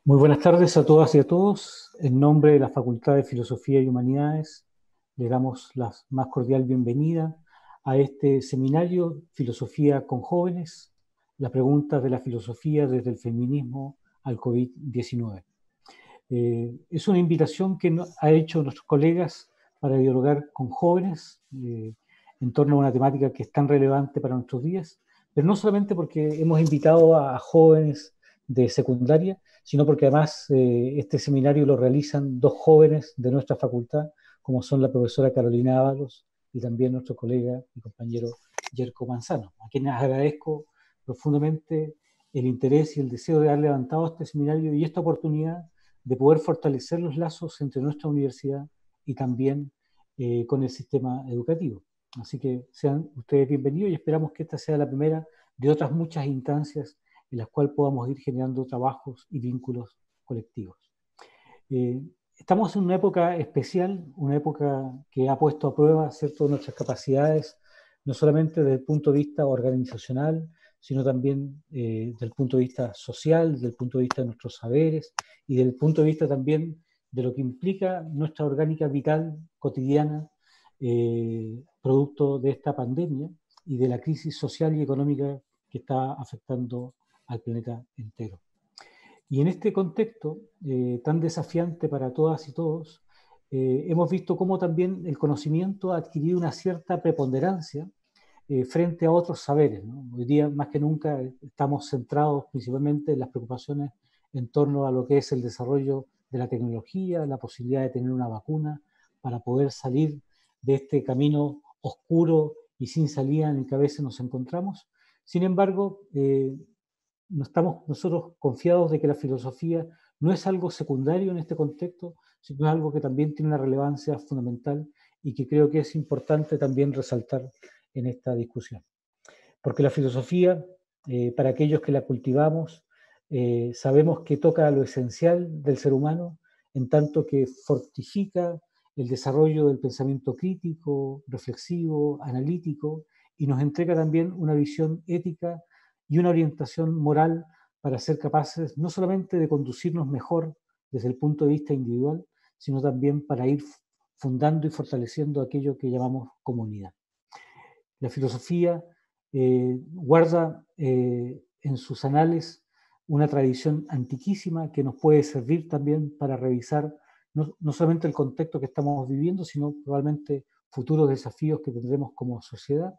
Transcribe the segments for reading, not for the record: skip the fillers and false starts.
Muy buenas tardes a todas y a todos. En nombre de la Facultad de Filosofía y Humanidades, le damos la más cordial bienvenida a este seminario Filosofía con Jóvenes, las preguntas de la filosofía desde el feminismo al COVID-19. Es una invitación que ha hecho nuestros colegas para dialogar con jóvenes en torno a una temática que es tan relevante para nuestros días, pero no solamente porque hemos invitado a jóvenes de secundaria, sino porque además este seminario lo realizan dos jóvenes de nuestra facultad, como son la profesora Carolina Ábalos y también nuestro colega y compañero Yerko Manzano, a quienes agradezco profundamente el interés y el deseo de haber levantado este seminario y esta oportunidad de poder fortalecer los lazos entre nuestra universidad y también con el sistema educativo. Así que sean ustedes bienvenidos y esperamos que esta sea la primera de otras muchas instancias en las cuales podamos ir generando trabajos y vínculos colectivos. Eh, Estamos en una época especial, una época que ha puesto a prueba, ¿cierto?, nuestras capacidades, no solamente desde el punto de vista organizacional, sino también desde el punto de vista social, desde el punto de vista de nuestros saberes y desde el punto de vista también de lo que implica nuestra orgánica vital cotidiana, producto de esta pandemia y de la crisis social y económica que está afectando al planeta entero. Y en este contexto tan desafiante para todas y todos, hemos visto cómo también el conocimiento ha adquirido una cierta preponderancia frente a otros saberes, ¿no? Hoy día, más que nunca, estamos centrados principalmente en las preocupaciones en torno a lo que es el desarrollo de la tecnología, la posibilidad de tener una vacuna para poder salir de este camino oscuro y sin salida en el que a veces nos encontramos. Sin embargo, no estamos nosotros confiados de que la filosofía no es algo secundario en este contexto, sino es algo que también tiene una relevancia fundamental y que creo que es importante también resaltar en esta discusión. Porque la filosofía, para aquellos que la cultivamos, sabemos que toca lo esencial del ser humano, en tanto que fortifica el desarrollo del pensamiento crítico, reflexivo, analítico, y nos entrega también una visión ética y una orientación moral para ser capaces no solamente de conducirnos mejor desde el punto de vista individual, sino también para ir fundando y fortaleciendo aquello que llamamos comunidad. La filosofía guarda en sus anales una tradición antiquísima que nos puede servir también para revisar no solamente el contexto que estamos viviendo, sino probablemente futuros desafíos que tendremos como sociedad.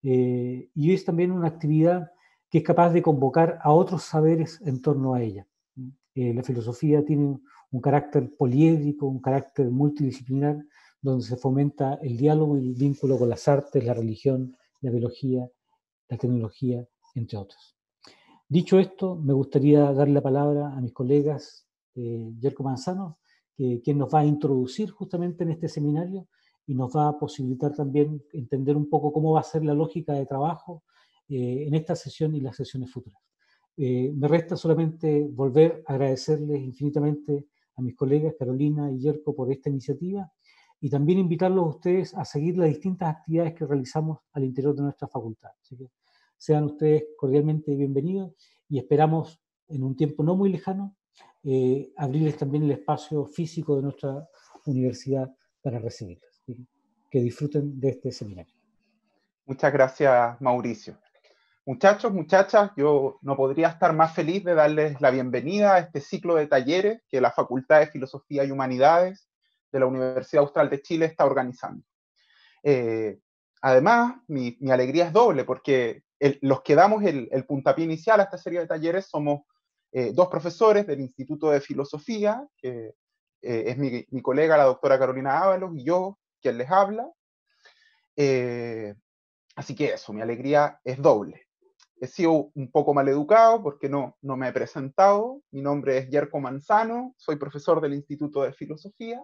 Y es también una actividad que es capaz de convocar a otros saberes en torno a ella. La filosofía tiene un carácter poliédrico, un carácter multidisciplinar, donde se fomenta el diálogo y el vínculo con las artes, la religión, la biología, la tecnología, entre otros. Dicho esto, me gustaría dar la palabra a mis colegas Yerko Manzano, quien nos va a introducir justamente en este seminario y nos va a posibilitar también entender un poco cómo va a ser la lógica de trabajo en esta sesión y las sesiones futuras. Me resta solamente volver a agradecerles infinitamente a mis colegas Carolina y Yerko por esta iniciativa y también invitarlos a ustedes a seguir las distintas actividades que realizamos al interior de nuestra facultad. Así que sean ustedes cordialmente bienvenidos y esperamos en un tiempo no muy lejano abrirles también el espacio físico de nuestra universidad para recibirlos. Que disfruten de este seminario. Muchas gracias, Mauricio. Muchachos, muchachas, yo no podría estar más feliz de darles la bienvenida a este ciclo de talleres que la Facultad de Filosofía y Humanidades de la Universidad Austral de Chile está organizando. Además, mi alegría es doble porque los que damos el puntapié inicial a esta serie de talleres somos dos profesores del Instituto de Filosofía, que es mi colega, la doctora Carolina Ábalos, y yo, quien les habla. Así que eso, mi alegría es doble. He sido un poco mal educado porque no me he presentado. Mi nombre es Yerko Manzano, soy profesor del Instituto de Filosofía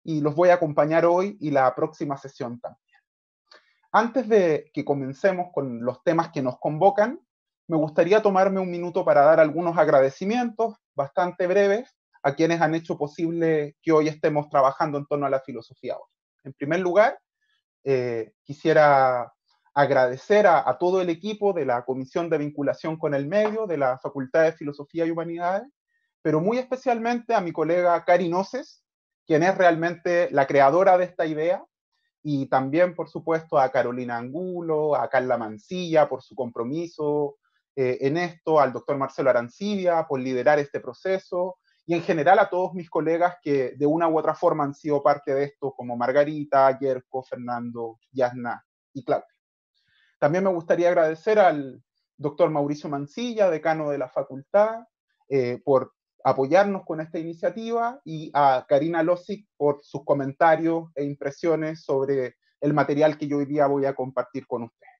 y los voy a acompañar hoy y la próxima sesión también. Antes de que comencemos con los temas que nos convocan, me gustaría tomarme un minuto para dar algunos agradecimientos bastante breves a quienes han hecho posible que hoy estemos trabajando en torno a la filosofía hoy. En primer lugar, quisiera agradecer a todo el equipo de la Comisión de Vinculación con el Medio de la Facultad de Filosofía y Humanidades, pero muy especialmente a mi colega Cari Noces, quien es realmente la creadora de esta idea, y también, por supuesto, a Carolina Angulo, a Carla Mancilla por su compromiso en esto, al doctor Marcelo Arancibia por liderar este proceso, y en general a todos mis colegas que de una u otra forma han sido parte de esto, como Margarita, Yerko, Fernando, Yasna y Claudia. También me gustaría agradecer al doctor Mauricio Mancilla, decano de la facultad, por apoyarnos con esta iniciativa, y a Karina Losic por sus comentarios e impresiones sobre el material que yo hoy día voy a compartir con ustedes.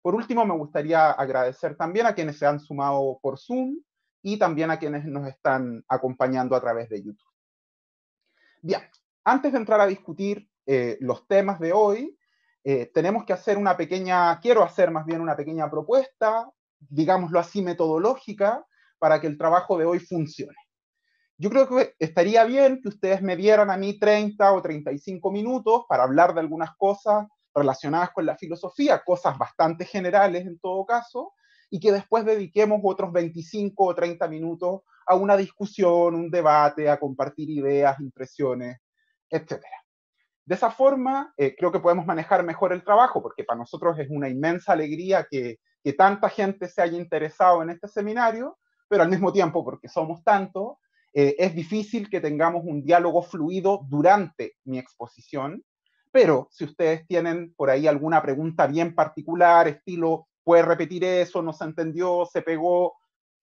Por último, me gustaría agradecer también a quienes se han sumado por Zoom y también a quienes nos están acompañando a través de YouTube. Bien, antes de entrar a discutir los temas de hoy, tenemos que hacer quiero hacer más bien una pequeña propuesta, digámoslo así, metodológica, para que el trabajo de hoy funcione. Yo creo que estaría bien que ustedes me dieran a mí 30 o 35 minutos para hablar de algunas cosas relacionadas con la filosofía, cosas bastante generales en todo caso, y que después dediquemos otros 25 o 30 minutos a una discusión, un debate, a compartir ideas, impresiones, etc. De esa forma, creo que podemos manejar mejor el trabajo, porque para nosotros es una inmensa alegría que tanta gente se haya interesado en este seminario, pero al mismo tiempo, porque somos tantos, es difícil que tengamos un diálogo fluido durante mi exposición, pero si ustedes tienen por ahí alguna pregunta bien particular, estilo, ¿puede repetir eso? ¿No se entendió? ¿Se pegó?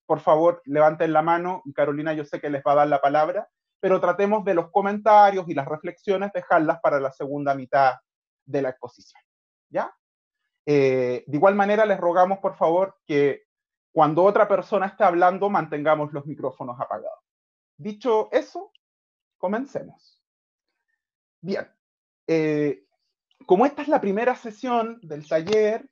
Por favor, levanten la mano, y Carolina yo sé que les va a dar la palabra, pero tratemos de los comentarios y las reflexiones dejarlas para la segunda mitad de la exposición, ¿ya? De igual manera les rogamos, por favor, que cuando otra persona esté hablando mantengamos los micrófonos apagados. Dicho eso, comencemos. Bien, como esta es la primera sesión del taller,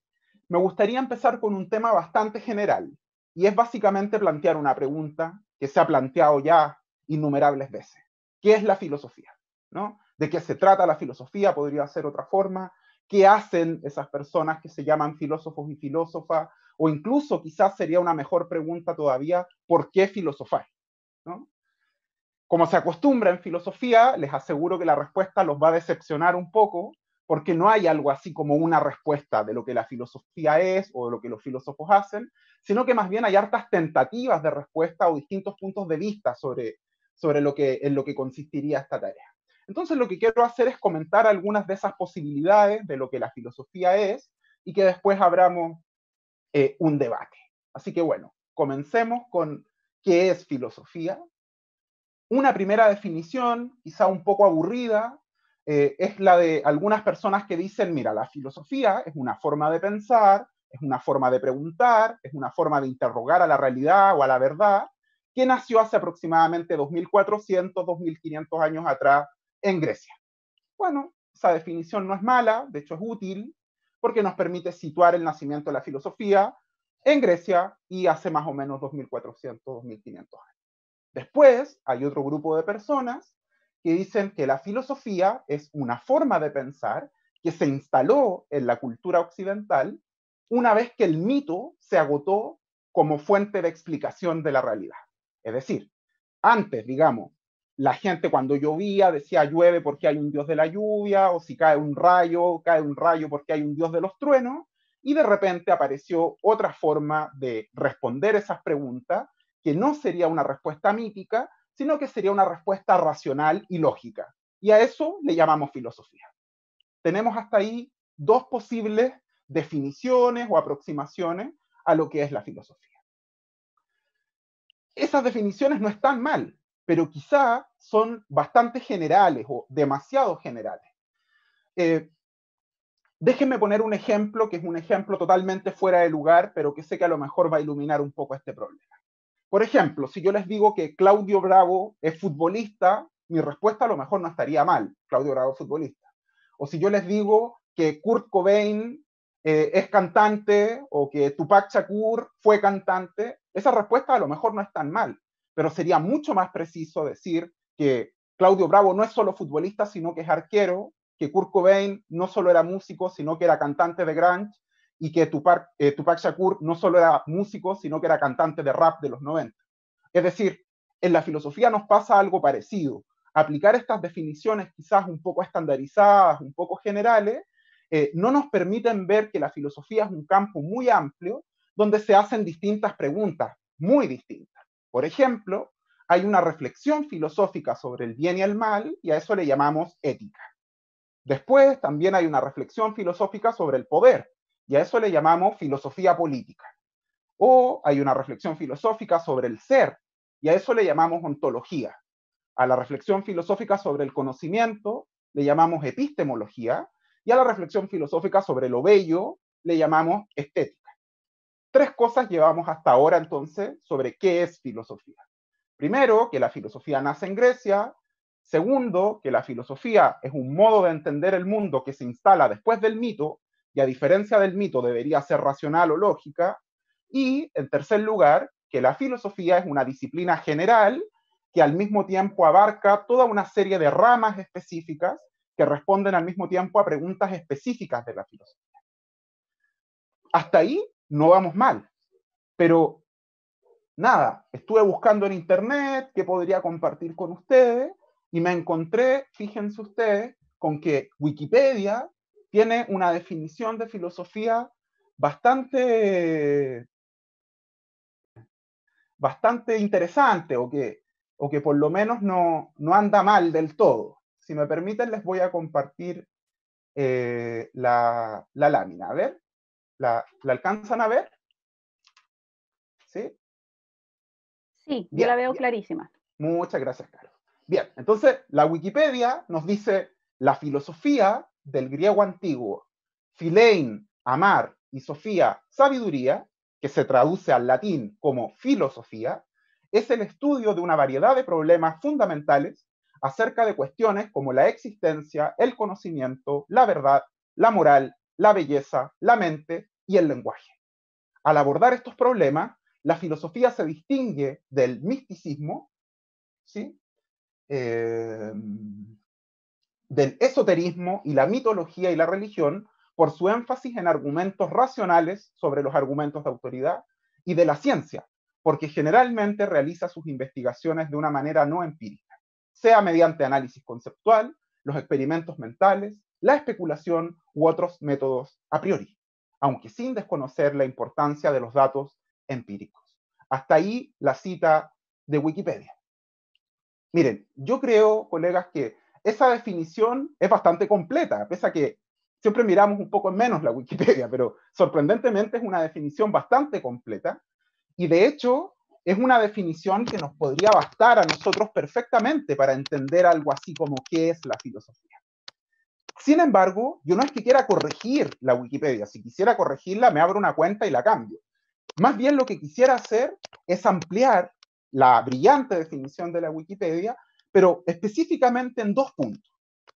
me gustaría empezar con un tema bastante general, y es básicamente plantear una pregunta que se ha planteado ya innumerables veces. ¿Qué es la filosofía? ¿No? ¿De qué se trata la filosofía? Podría ser otra forma. ¿Qué hacen esas personas que se llaman filósofos y filósofas? O incluso quizás sería una mejor pregunta todavía, ¿por qué filosofar? ¿No? Como se acostumbra en filosofía, les aseguro que la respuesta los va a decepcionar un poco, porque no hay algo así como una respuesta de lo que la filosofía es o de lo que los filósofos hacen, sino que más bien hay hartas tentativas de respuesta o distintos puntos de vista sobre en lo que consistiría esta tarea. Entonces lo que quiero hacer es comentar algunas de esas posibilidades de lo que la filosofía es, y que después abramos un debate. Así que bueno, comencemos con qué es filosofía. Una primera definición, quizá un poco aburrida, es la de algunas personas que dicen, mira, la filosofía es una forma de pensar, es una forma de preguntar, es una forma de interrogar a la realidad o a la verdad, que nació hace aproximadamente 2400, 2500 años atrás en Grecia. Bueno, esa definición no es mala, de hecho es útil, porque nos permite situar el nacimiento de la filosofía en Grecia y hace más o menos 2400, 2500 años. Después hay otro grupo de personas que dicen que la filosofía es una forma de pensar que se instaló en la cultura occidental una vez que el mito se agotó como fuente de explicación de la realidad. Es decir, antes, digamos, la gente cuando llovía decía llueve porque hay un dios de la lluvia, o si cae un rayo porque hay un dios de los truenos, y de repente apareció otra forma de responder esas preguntas, que no sería una respuesta mítica, sino que sería una respuesta racional y lógica. Y a eso le llamamos filosofía. Tenemos hasta ahí dos posibles definiciones o aproximaciones a lo que es la filosofía. Esas definiciones no están mal, pero quizá son bastante generales o demasiado generales. Déjenme poner un ejemplo que es un ejemplo totalmente fuera de lugar, pero que sé que a lo mejor va a iluminar un poco este problema. Por ejemplo, si yo les digo que Claudio Bravo es futbolista, mi respuesta a lo mejor no estaría mal, Claudio Bravo es futbolista. O si yo les digo que Kurt Cobain es cantante, o que Tupac Shakur fue cantante, esa respuesta a lo mejor no es tan mal, pero sería mucho más preciso decir que Claudio Bravo no es solo futbolista, sino que es arquero, que Kurt Cobain no solo era músico, sino que era cantante de grunge, y que Tupac Shakur no solo era músico, sino que era cantante de rap de los 90. Es decir, En la filosofía nos pasa algo parecido. Aplicar estas definiciones quizás un poco estandarizadas, un poco generales, no nos permiten ver que la filosofía es un campo muy amplio donde se hacen distintas preguntas, muy distintas. Por ejemplo, hay una reflexión filosófica sobre el bien y el mal, y a eso le llamamos ética. Después también hay una reflexión filosófica sobre el poder, y a eso le llamamos filosofía política. O hay una reflexión filosófica sobre el ser, y a eso le llamamos ontología. A la reflexión filosófica sobre el conocimiento le llamamos epistemología, y a la reflexión filosófica sobre lo bello le llamamos estética. 3 cosas llevamos hasta ahora entonces sobre qué es filosofía. Primero, que la filosofía nace en Grecia. Segundo, que la filosofía es un modo de entender el mundo que se instala después del mito, y a diferencia del mito debería ser racional o lógica. Y, en tercer lugar, que la filosofía es una disciplina general que al mismo tiempo abarca toda una serie de ramas específicas que responden al mismo tiempo a preguntas específicas de la filosofía. Hasta ahí no vamos mal, pero nada, estuve buscando en internet qué podría compartir con ustedes y me encontré, fíjense ustedes, con que Wikipedia tiene una definición de filosofía bastante interesante, o que por lo menos no anda mal del todo. Si me permiten, les voy a compartir la lámina. A ver, ¿la alcanzan a ver? ¿Sí? Sí, yo la veo clarísima. Muchas gracias, Carlos. Bien, entonces la Wikipedia nos dice la filosofía del griego antiguo, philein, amar, y sofía, sabiduría, que se traduce al latín como filosofía, es el estudio de una variedad de problemas fundamentales acerca de cuestiones como la existencia, el conocimiento, la verdad, la moral, la belleza, la mente y el lenguaje. Al abordar estos problemas, la filosofía se distingue del misticismo, ¿sí? Del esoterismo y la mitología y la religión por su énfasis en argumentos racionales sobre los argumentos de autoridad, y de la ciencia, porque generalmente realiza sus investigaciones de una manera no empírica, sea mediante análisis conceptual, los experimentos mentales, la especulación u otros métodos a priori, aunque sin desconocer la importancia de los datos empíricos. Hasta ahí la cita de Wikipedia. Miren, yo creo, colegas, que esa definición es bastante completa, pese a que siempre miramos un poco en menos la Wikipedia, pero sorprendentemente es una definición bastante completa, y de hecho es una definición que nos podría bastar a nosotros perfectamente para entender algo así como qué es la filosofía. Sin embargo, yo no es que quiera corregir la Wikipedia. Si quisiera corregirla, me abro una cuenta y la cambio. Más bien lo que quisiera hacer es ampliar la brillante definición de la Wikipedia, pero específicamente en 2 puntos.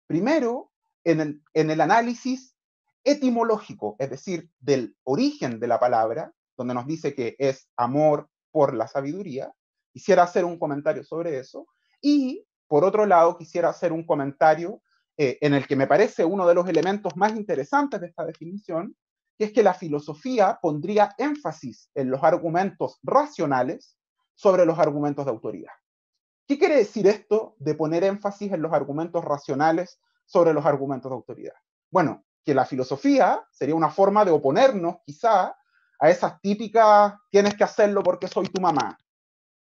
Primero, en el análisis etimológico, es decir, del origen de la palabra, donde nos dice que es amor por la sabiduría. Quisiera hacer un comentario sobre eso. Y, por otro lado, quisiera hacer un comentario en el que me parece uno de los elementos más interesantes de esta definición, que es que la filosofía pondría énfasis en los argumentos racionales sobre los argumentos de autoridad. ¿Qué quiere decir esto de poner énfasis en los argumentos racionales sobre los argumentos de autoridad? Bueno, que la filosofía sería una forma de oponernos quizá a esas típicas tienes que hacerlo porque soy tu mamá,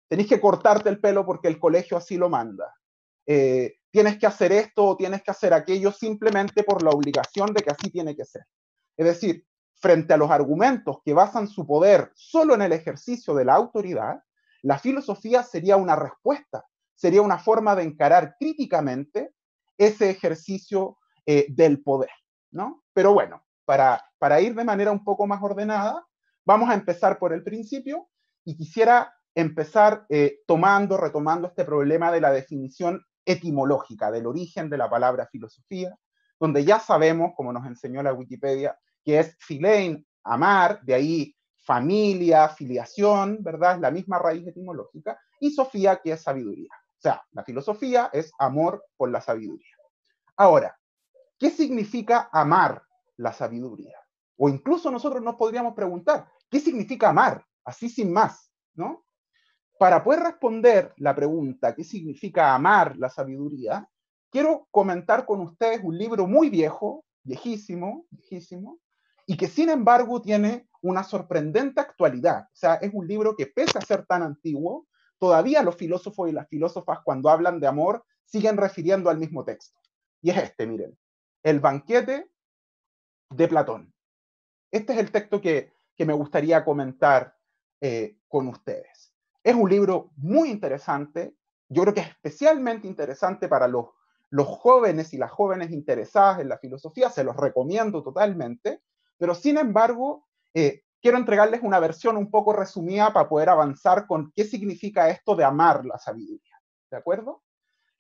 tenés que cortarte el pelo porque el colegio así lo manda, tienes que hacer esto o tienes que hacer aquello simplemente por la obligación de que así tiene que ser. Es decir, frente a los argumentos que basan su poder solo en el ejercicio de la autoridad, la filosofía sería una respuesta, sería una forma de encarar críticamente ese ejercicio del poder, ¿no? Pero bueno, para ir de manera un poco más ordenada, vamos a empezar por el principio, y quisiera empezar retomando este problema de la definición etimológica, del origen de la palabra filosofía, donde ya sabemos, como nos enseñó la Wikipedia, que es philein, amar, de ahí familia, filiación, ¿verdad? Es la misma raíz etimológica, y sofía, que es sabiduría. O sea, la filosofía es amor por la sabiduría. Ahora, ¿qué significa amar la sabiduría? O incluso nosotros nos podríamos preguntar, ¿qué significa amar? Así sin más, ¿no? para poder responder la pregunta, ¿qué significa amar la sabiduría? Quiero comentar con ustedes un libro muy viejo, viejísimo, y que sin embargo tiene una sorprendente actualidad. O sea, es un libro que pese a ser tan antiguo, todavía los filósofos y las filósofas cuando hablan de amor siguen refiriendo al mismo texto. Y es este, miren, El banquete de Platón. Este es el texto que me gustaría comentar con ustedes. Es un libro muy interesante, yo creo que es especialmente interesante para los jóvenes y las jóvenes interesadas en la filosofía, se los recomiendo totalmente, pero sin embargo, quiero entregarles una versión un poco resumida para poder avanzar con qué significa esto de amar la sabiduría, ¿de acuerdo?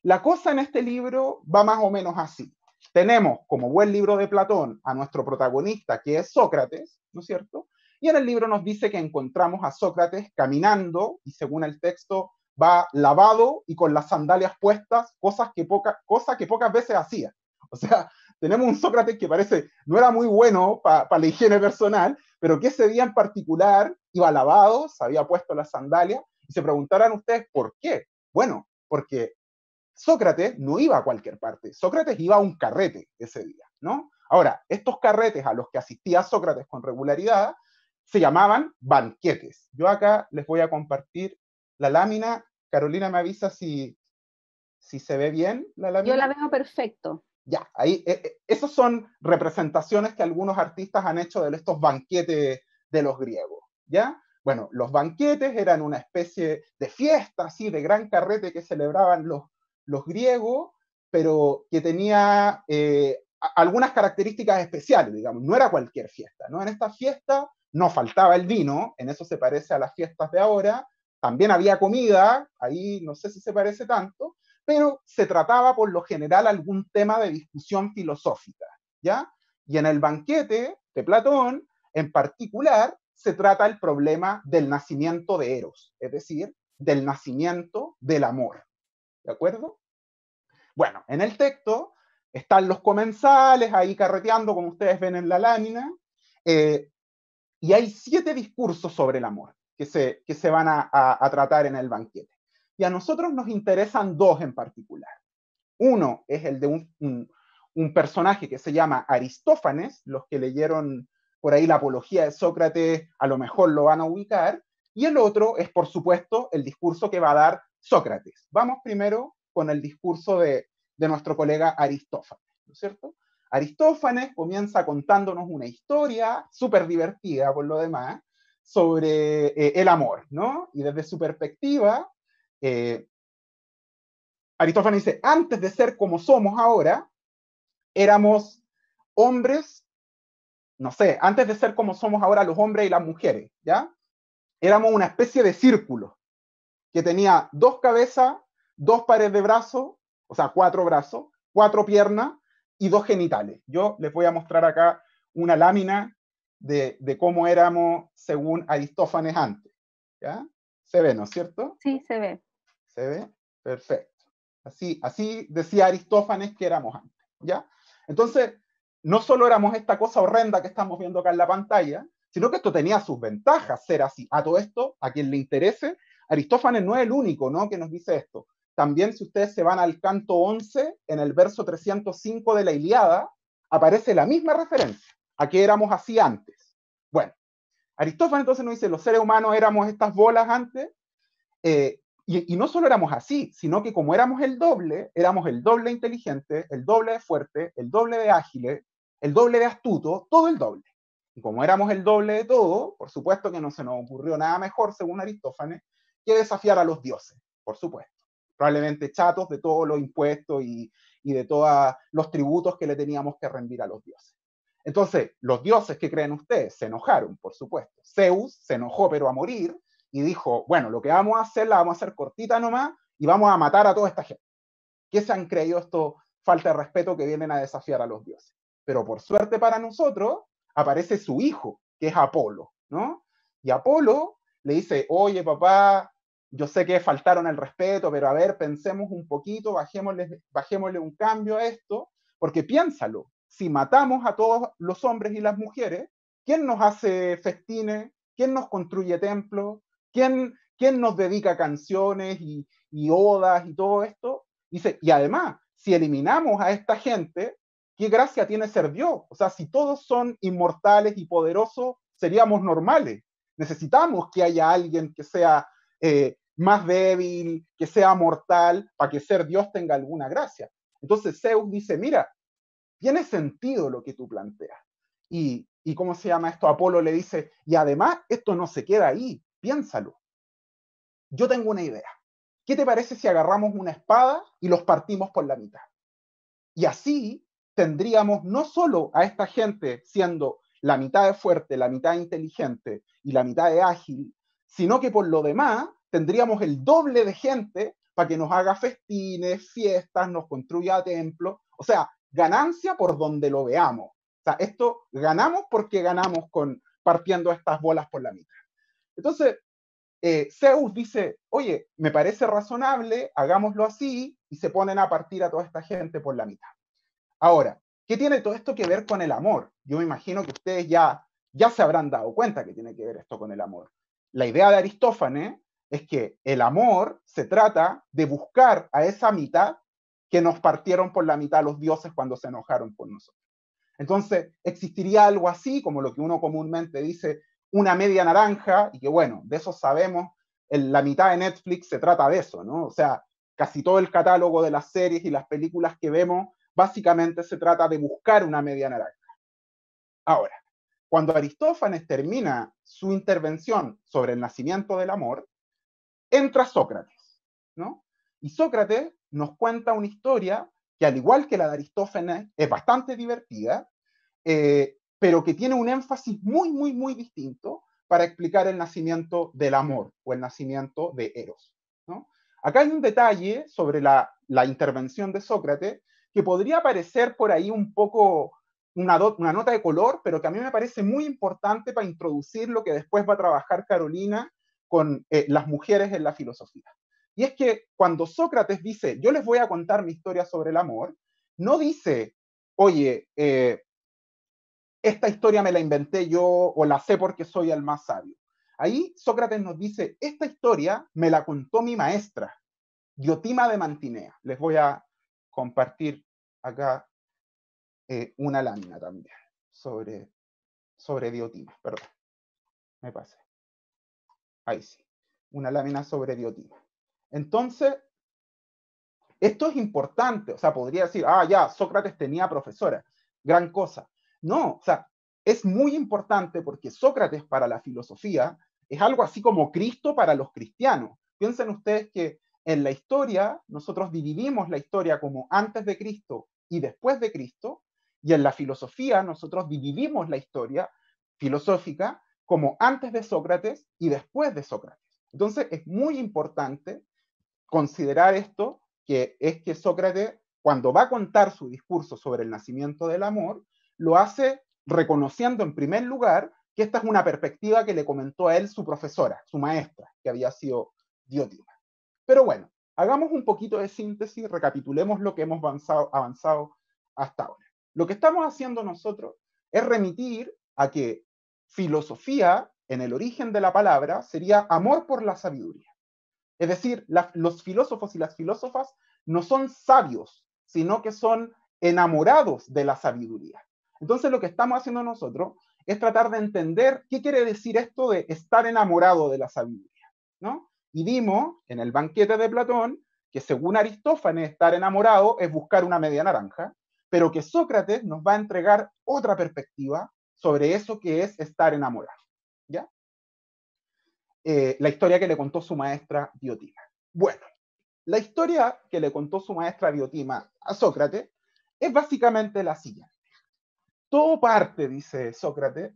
La cosa en este libro va más o menos así. Tenemos, como buen libro de Platón, a nuestro protagonista, que es Sócrates, ¿no es cierto? Y en el libro nos dice que encontramos a Sócrates caminando, y según el texto, va lavado y con las sandalias puestas, cosa que pocas veces hacía. O sea, tenemos un Sócrates que parece no era muy bueno para la higiene personal, pero que ese día en particular iba lavado, se había puesto las sandalias, y se preguntarán ustedes por qué. Bueno, porque Sócrates no iba a cualquier parte, Sócrates iba a un carrete ese día, ¿no? Ahora, estos carretes a los que asistía Sócrates con regularidad se llamaban banquetes. Yo acá les voy a compartir la lámina. Carolina me avisa si se ve bien la lámina. Yo la veo perfecto. Ya, ahí, esas son representaciones que algunos artistas han hecho de estos banquetes de los griegos, ¿ya? Bueno, los banquetes eran una especie de fiesta, así, de gran carrete que celebraban los griegos, pero que tenía algunas características especiales, digamos, no era cualquier fiesta, ¿no? En esta fiesta no faltaba el vino, en eso se parece a las fiestas de ahora, también había comida, ahí no sé si se parece tanto, pero se trataba por lo general algún tema de discusión filosófica, ¿ya? Y en el banquete de Platón, en particular, se trata el problema del nacimiento de Eros, es decir, del nacimiento del amor, ¿de acuerdo? Bueno, en el texto están los comensales ahí carreteando, como ustedes ven en la lámina, y hay 7 discursos sobre el amor que se van a tratar en el banquete. Y a nosotros nos interesan 2 en particular. Uno es el de un personaje que se llama Aristófanes, los que leyeron por ahí la Apología de Sócrates a lo mejor lo van a ubicar, y el otro es, por supuesto, el discurso que va a dar Sócrates. Vamos primero con el discurso de nuestro colega Aristófanes, ¿no es cierto? Aristófanes comienza contándonos una historia súper divertida, por lo demás, sobre el amor, ¿no? Y desde su perspectiva, Aristófanes dice, antes de ser como somos ahora, éramos hombres, no sé, antes de ser como somos ahora los hombres y las mujeres, ¿ya? Éramos una especie de círculo que tenía 2 cabezas, 2 pares de brazos, o sea, 4 brazos, 4 piernas y 2 genitales. Yo les voy a mostrar acá una lámina de cómo éramos según Aristófanes antes, ¿ya? Se ve, ¿no es cierto? Sí, se ve. ¿Se ve? Perfecto. Así decía Aristófanes que éramos antes, ¿ya? Entonces, no solo éramos esta cosa horrenda que estamos viendo acá en la pantalla, sino que esto tenía sus ventajas, ser así. A todo esto, a quien le interese, Aristófanes no es el único, ¿no?, que nos dice esto. También, si ustedes se van al canto 11, en el verso 305 de la Ilíada, aparece la misma referencia, a que éramos así antes. Bueno, Aristófanes entonces nos dice, los seres humanos éramos estas bolas antes, y no solo éramos así, sino que como éramos el doble inteligente, el doble de fuerte, el doble de ágil, el doble de astuto, todo el doble. Y como éramos el doble de todo, por supuesto que no se nos ocurrió nada mejor, según Aristófanes, que desafiar a los dioses, por supuesto. Probablemente chatos de todos los impuestos y de todos los tributos que le teníamos que rendir a los dioses. Entonces, los dioses, ¿qué creen ustedes? Se enojaron, por supuesto. Zeus se enojó, pero a morir, y dijo, bueno, lo que vamos a hacer, la vamos a hacer cortita nomás, y vamos a matar a toda esta gente. ¿Qué se han creído esto? Falta de respeto, que vienen a desafiar a los dioses. Pero por suerte para nosotros, aparece su hijo, que es Apolo, ¿no? Y Apolo le dice, oye, papá, yo sé que faltaron el respeto, pero a ver, pensemos un poquito, bajémosle un cambio a esto, porque piénsalo, si matamos a todos los hombres y las mujeres, ¿quién nos hace festines? ¿Quién nos construye templos? ¿Quién ¿quién nos dedica canciones y odas y todo esto? Dice, y además, si eliminamos a esta gente, ¿qué gracia tiene ser Dios? O sea, si todos son inmortales y poderosos, seríamos normales. Necesitamos que haya alguien que sea más débil, que sea mortal, para que ser Dios tenga alguna gracia. Entonces Zeus dice, mira, tiene sentido lo que tú planteas. Y ¿cómo se llama esto? Apolo le dice, y además esto no se queda ahí, piénsalo. Yo tengo una idea. ¿Qué te parece si agarramos una espada y los partimos por la mitad? Y así tendríamos no solo a esta gente siendo la mitad de fuerte, la mitad de inteligente y la mitad de ágil, sino que por lo demás tendríamos el doble de gente para que nos haga festines, fiestas, nos construya templos. O sea, ganancia por donde lo veamos. O sea, esto ganamos porque ganamos con partiendo estas bolas por la mitad. Entonces, Zeus dice, oye, me parece razonable, hagámoslo así, y se ponen a partir a toda esta gente por la mitad. Ahora, ¿qué tiene todo esto que ver con el amor? Yo me imagino que ustedes ya se habrán dado cuenta que tiene que ver esto con el amor. La idea de Aristófanes es que el amor se trata de buscar a esa mitad que nos partieron por la mitad los dioses cuando se enojaron por nosotros. Entonces, existiría algo así, como lo que uno comúnmente dice, una media naranja, y que bueno, de eso sabemos, la mitad de Netflix se trata de eso, ¿no? O sea, casi todo el catálogo de las series y las películas que vemos, básicamente se trata de buscar una media naranja. Ahora, cuando Aristófanes termina su intervención sobre el nacimiento del amor, entra Sócrates, ¿no? Y Sócrates nos cuenta una historia que, al igual que la de Aristófanes, es bastante divertida, pero que tiene un énfasis muy, muy, muy distinto para explicar el nacimiento del amor o el nacimiento de Eros, ¿no? Acá hay un detalle sobre la intervención de Sócrates que podría parecer por ahí un poco una nota de color, pero que a mí me parece muy importante para introducir lo que después va a trabajar Carolina con las mujeres en la filosofía. Y es que cuando Sócrates dice, yo les voy a contar mi historia sobre el amor, no dice, oye, esta historia me la inventé yo o la sé porque soy el más sabio. Ahí Sócrates nos dice, esta historia me la contó mi maestra, Diotima de Mantinea. Les voy a compartir acá una lámina también sobre Diotima. Perdón, me pasé. Ahí sí, una lámina sobre Diotima. Entonces, esto es importante. O sea, podría decir, ya, Sócrates tenía profesora. Gran cosa. No, o sea, es muy importante porque Sócrates para la filosofía es algo así como Cristo para los cristianos. Piensen ustedes que en la historia nosotros dividimos la historia como antes de Cristo y después de Cristo, y en la filosofía nosotros dividimos la historia filosófica como antes de Sócrates y después de Sócrates. Entonces es muy importante considerar esto, que es que Sócrates, cuando va a contar su discurso sobre el nacimiento del amor, lo hace reconociendo en primer lugar que esta es una perspectiva que le comentó a él su profesora, su maestra, que había sido Diotima. Pero bueno, hagamos un poquito de síntesis, recapitulemos lo que hemos avanzado hasta ahora. Lo que estamos haciendo nosotros es remitir a que filosofía, en el origen de la palabra, sería amor por la sabiduría. Es decir, los filósofos y las filósofas no son sabios, sino que son enamorados de la sabiduría. Entonces lo que estamos haciendo nosotros es tratar de entender qué quiere decir esto de estar enamorado de la sabiduría, ¿no? Y vimos en el banquete de Platón que según Aristófanes estar enamorado es buscar una media naranja, pero que Sócrates nos va a entregar otra perspectiva sobre eso que es estar enamorado, ¿ya? La historia que le contó su maestra Diotima. Bueno, la historia que le contó su maestra Diotima a Sócrates es básicamente la siguiente. Todo parte, dice Sócrates,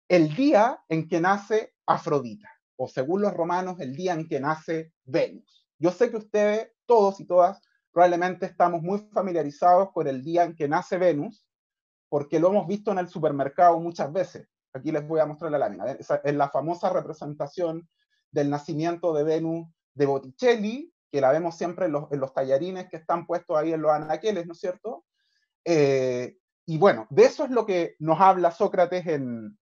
el día en que nace Afrodita, o según los romanos, el día en que nace Venus. Yo sé que ustedes, todos y todas, probablemente estamos muy familiarizados con el día en que nace Venus, porque lo hemos visto en el supermercado muchas veces. Aquí les voy a mostrar la lámina. Esa es la famosa representación del nacimiento de Venus de Botticelli, que la vemos siempre en los tallarines que están puestos ahí en los anaqueles, ¿no es cierto? Y bueno, de eso es lo que nos habla Sócrates en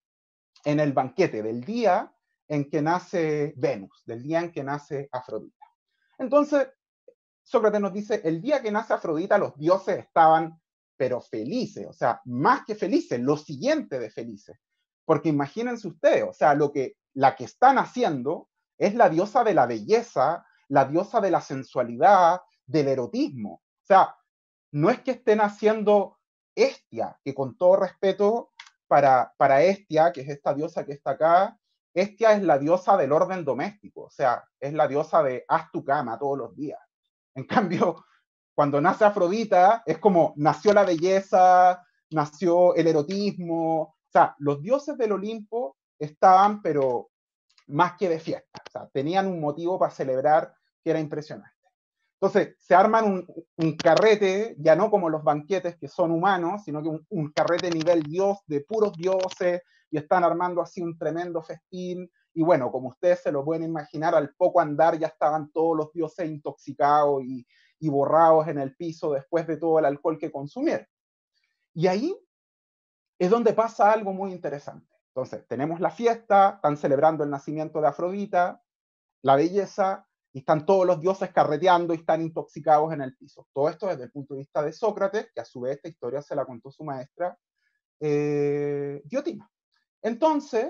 el banquete, del día en que nace Venus, del día en que nace Afrodita. Entonces, Sócrates nos dice, el día que nace Afrodita los dioses estaban, pero felices, o sea, más que felices, lo siguiente de felices. Porque imagínense ustedes, o sea, la que están haciendo es la diosa de la belleza, la diosa de la sensualidad, del erotismo. O sea, no es que estén haciendo Hestia, que con todo respeto para Hestia, que es esta diosa que está acá, Hestia es la diosa del orden doméstico, o sea, es la diosa de haz tu cama todos los días. En cambio, cuando nace Afrodita, es como nació la belleza, nació el erotismo, o sea, los dioses del Olimpo estaban, pero más que de fiesta, o sea, tenían un motivo para celebrar que era impresionante. Entonces, se arman un carrete, ya no como los banquetes que son humanos, sino que un carrete nivel dios, de puros dioses, y están armando así un tremendo festín, y bueno, como ustedes se lo pueden imaginar, al poco andar ya estaban todos los dioses intoxicados y borrados en el piso después de todo el alcohol que consumieron. Y ahí es donde pasa algo muy interesante. Entonces, tenemos la fiesta, están celebrando el nacimiento de Afrodita, la belleza, y están todos los dioses carreteando y están intoxicados en el piso. Todo esto desde el punto de vista de Sócrates, que a su vez esta historia se la contó su maestra Diotima. Entonces,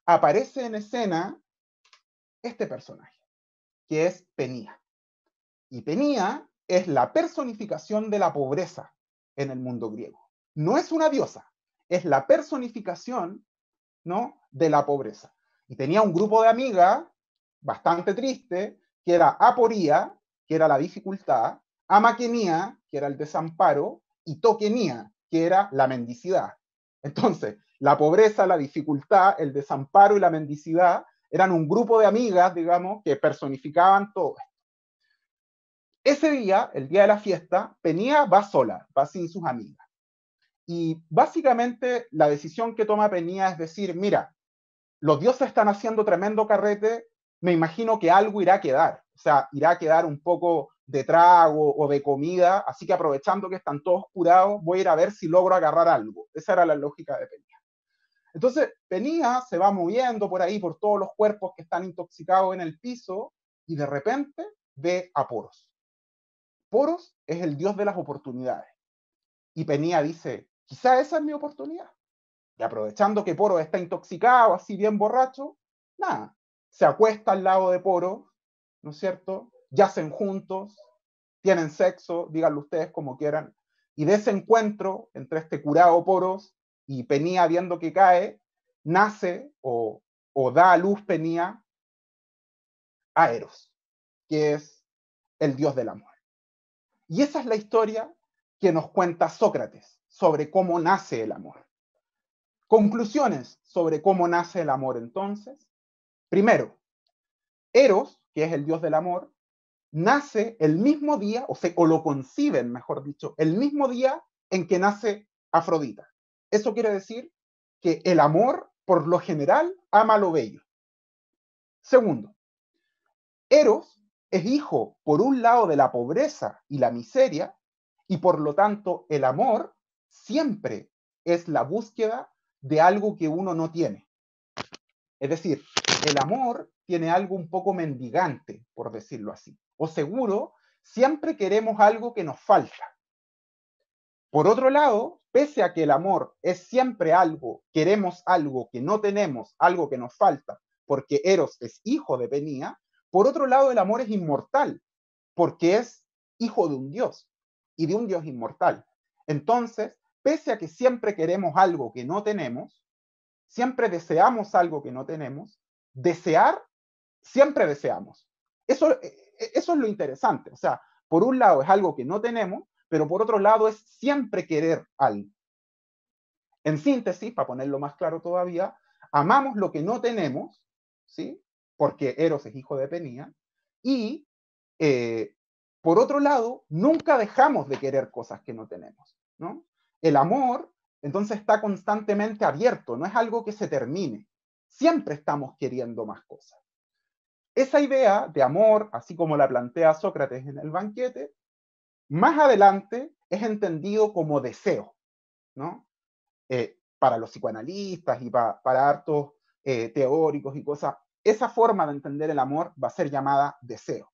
aparece en escena este personaje, que es Penía. Y Penía es la personificación de la pobreza en el mundo griego. No es una diosa, es la personificación, ¿no?, de la pobreza. Y tenía un grupo de amigas bastante triste, que era Aporía, que era la dificultad, Amaquenía, que era el desamparo, y Toquenía, que era la mendicidad. Entonces, la pobreza, la dificultad, el desamparo y la mendicidad eran un grupo de amigas, digamos, que personificaban todo esto. Ese día, el día de la fiesta, Penía va sola, va sin sus amigas. Y básicamente la decisión que toma Penía es decir, mira, los dioses están haciendo tremendo carrete, me imagino que algo irá a quedar, o sea, irá a quedar un poco de trago o de comida, así que aprovechando que están todos curados, voy a ir a ver si logro agarrar algo. Esa era la lógica de Penía. Entonces, Penía se va moviendo por ahí, por todos los cuerpos que están intoxicados en el piso, y de repente ve a Poros. Poros es el dios de las oportunidades. Y Penía dice, quizá esa es mi oportunidad. Y aprovechando que Poros está intoxicado, así bien borracho, nada, se acuesta al lado de Poros, ¿no es cierto? Yacen juntos, tienen sexo, díganlo ustedes como quieran, y de ese encuentro entre este curado Poros y Penía viendo que cae, nace o da a luz Penía a Eros, que es el dios del amor. Y esa es la historia que nos cuenta Sócrates sobre cómo nace el amor. Conclusiones sobre cómo nace el amor entonces. Primero, Eros, que es el dios del amor, nace el mismo día, o lo conciben, mejor dicho, el mismo día en que nace Afrodita. Eso quiere decir que el amor, por lo general, ama lo bello. Segundo, Eros es hijo, por un lado, de la pobreza y la miseria, y por lo tanto, el amor siempre es la búsqueda de algo que uno no tiene. Es decir, el amor tiene algo un poco mendigante, por decirlo así. O seguro, siempre queremos algo que nos falta. Por otro lado, pese a que el amor es siempre algo, queremos algo que no tenemos, algo que nos falta, porque Eros es hijo de Penía, por otro lado, el amor es inmortal, porque es hijo de un dios, y de un dios inmortal. Entonces, pese a que siempre queremos algo que no tenemos, siempre deseamos algo que no tenemos, desear, siempre deseamos. Eso es lo interesante. O sea, por un lado es algo que no tenemos, pero por otro lado es siempre querer algo. En síntesis, para ponerlo más claro todavía, amamos lo que no tenemos, ¿sí? Porque Eros es hijo de Penía, y por otro lado, nunca dejamos de querer cosas que no tenemos, ¿no? El amor, entonces, está constantemente abierto, no es algo que se termine. Siempre estamos queriendo más cosas. Esa idea de amor, así como la plantea Sócrates en el banquete, más adelante es entendido como deseo, ¿no? Para los psicoanalistas y para hartos teóricos y cosas, esa forma de entender el amor va a ser llamada deseo.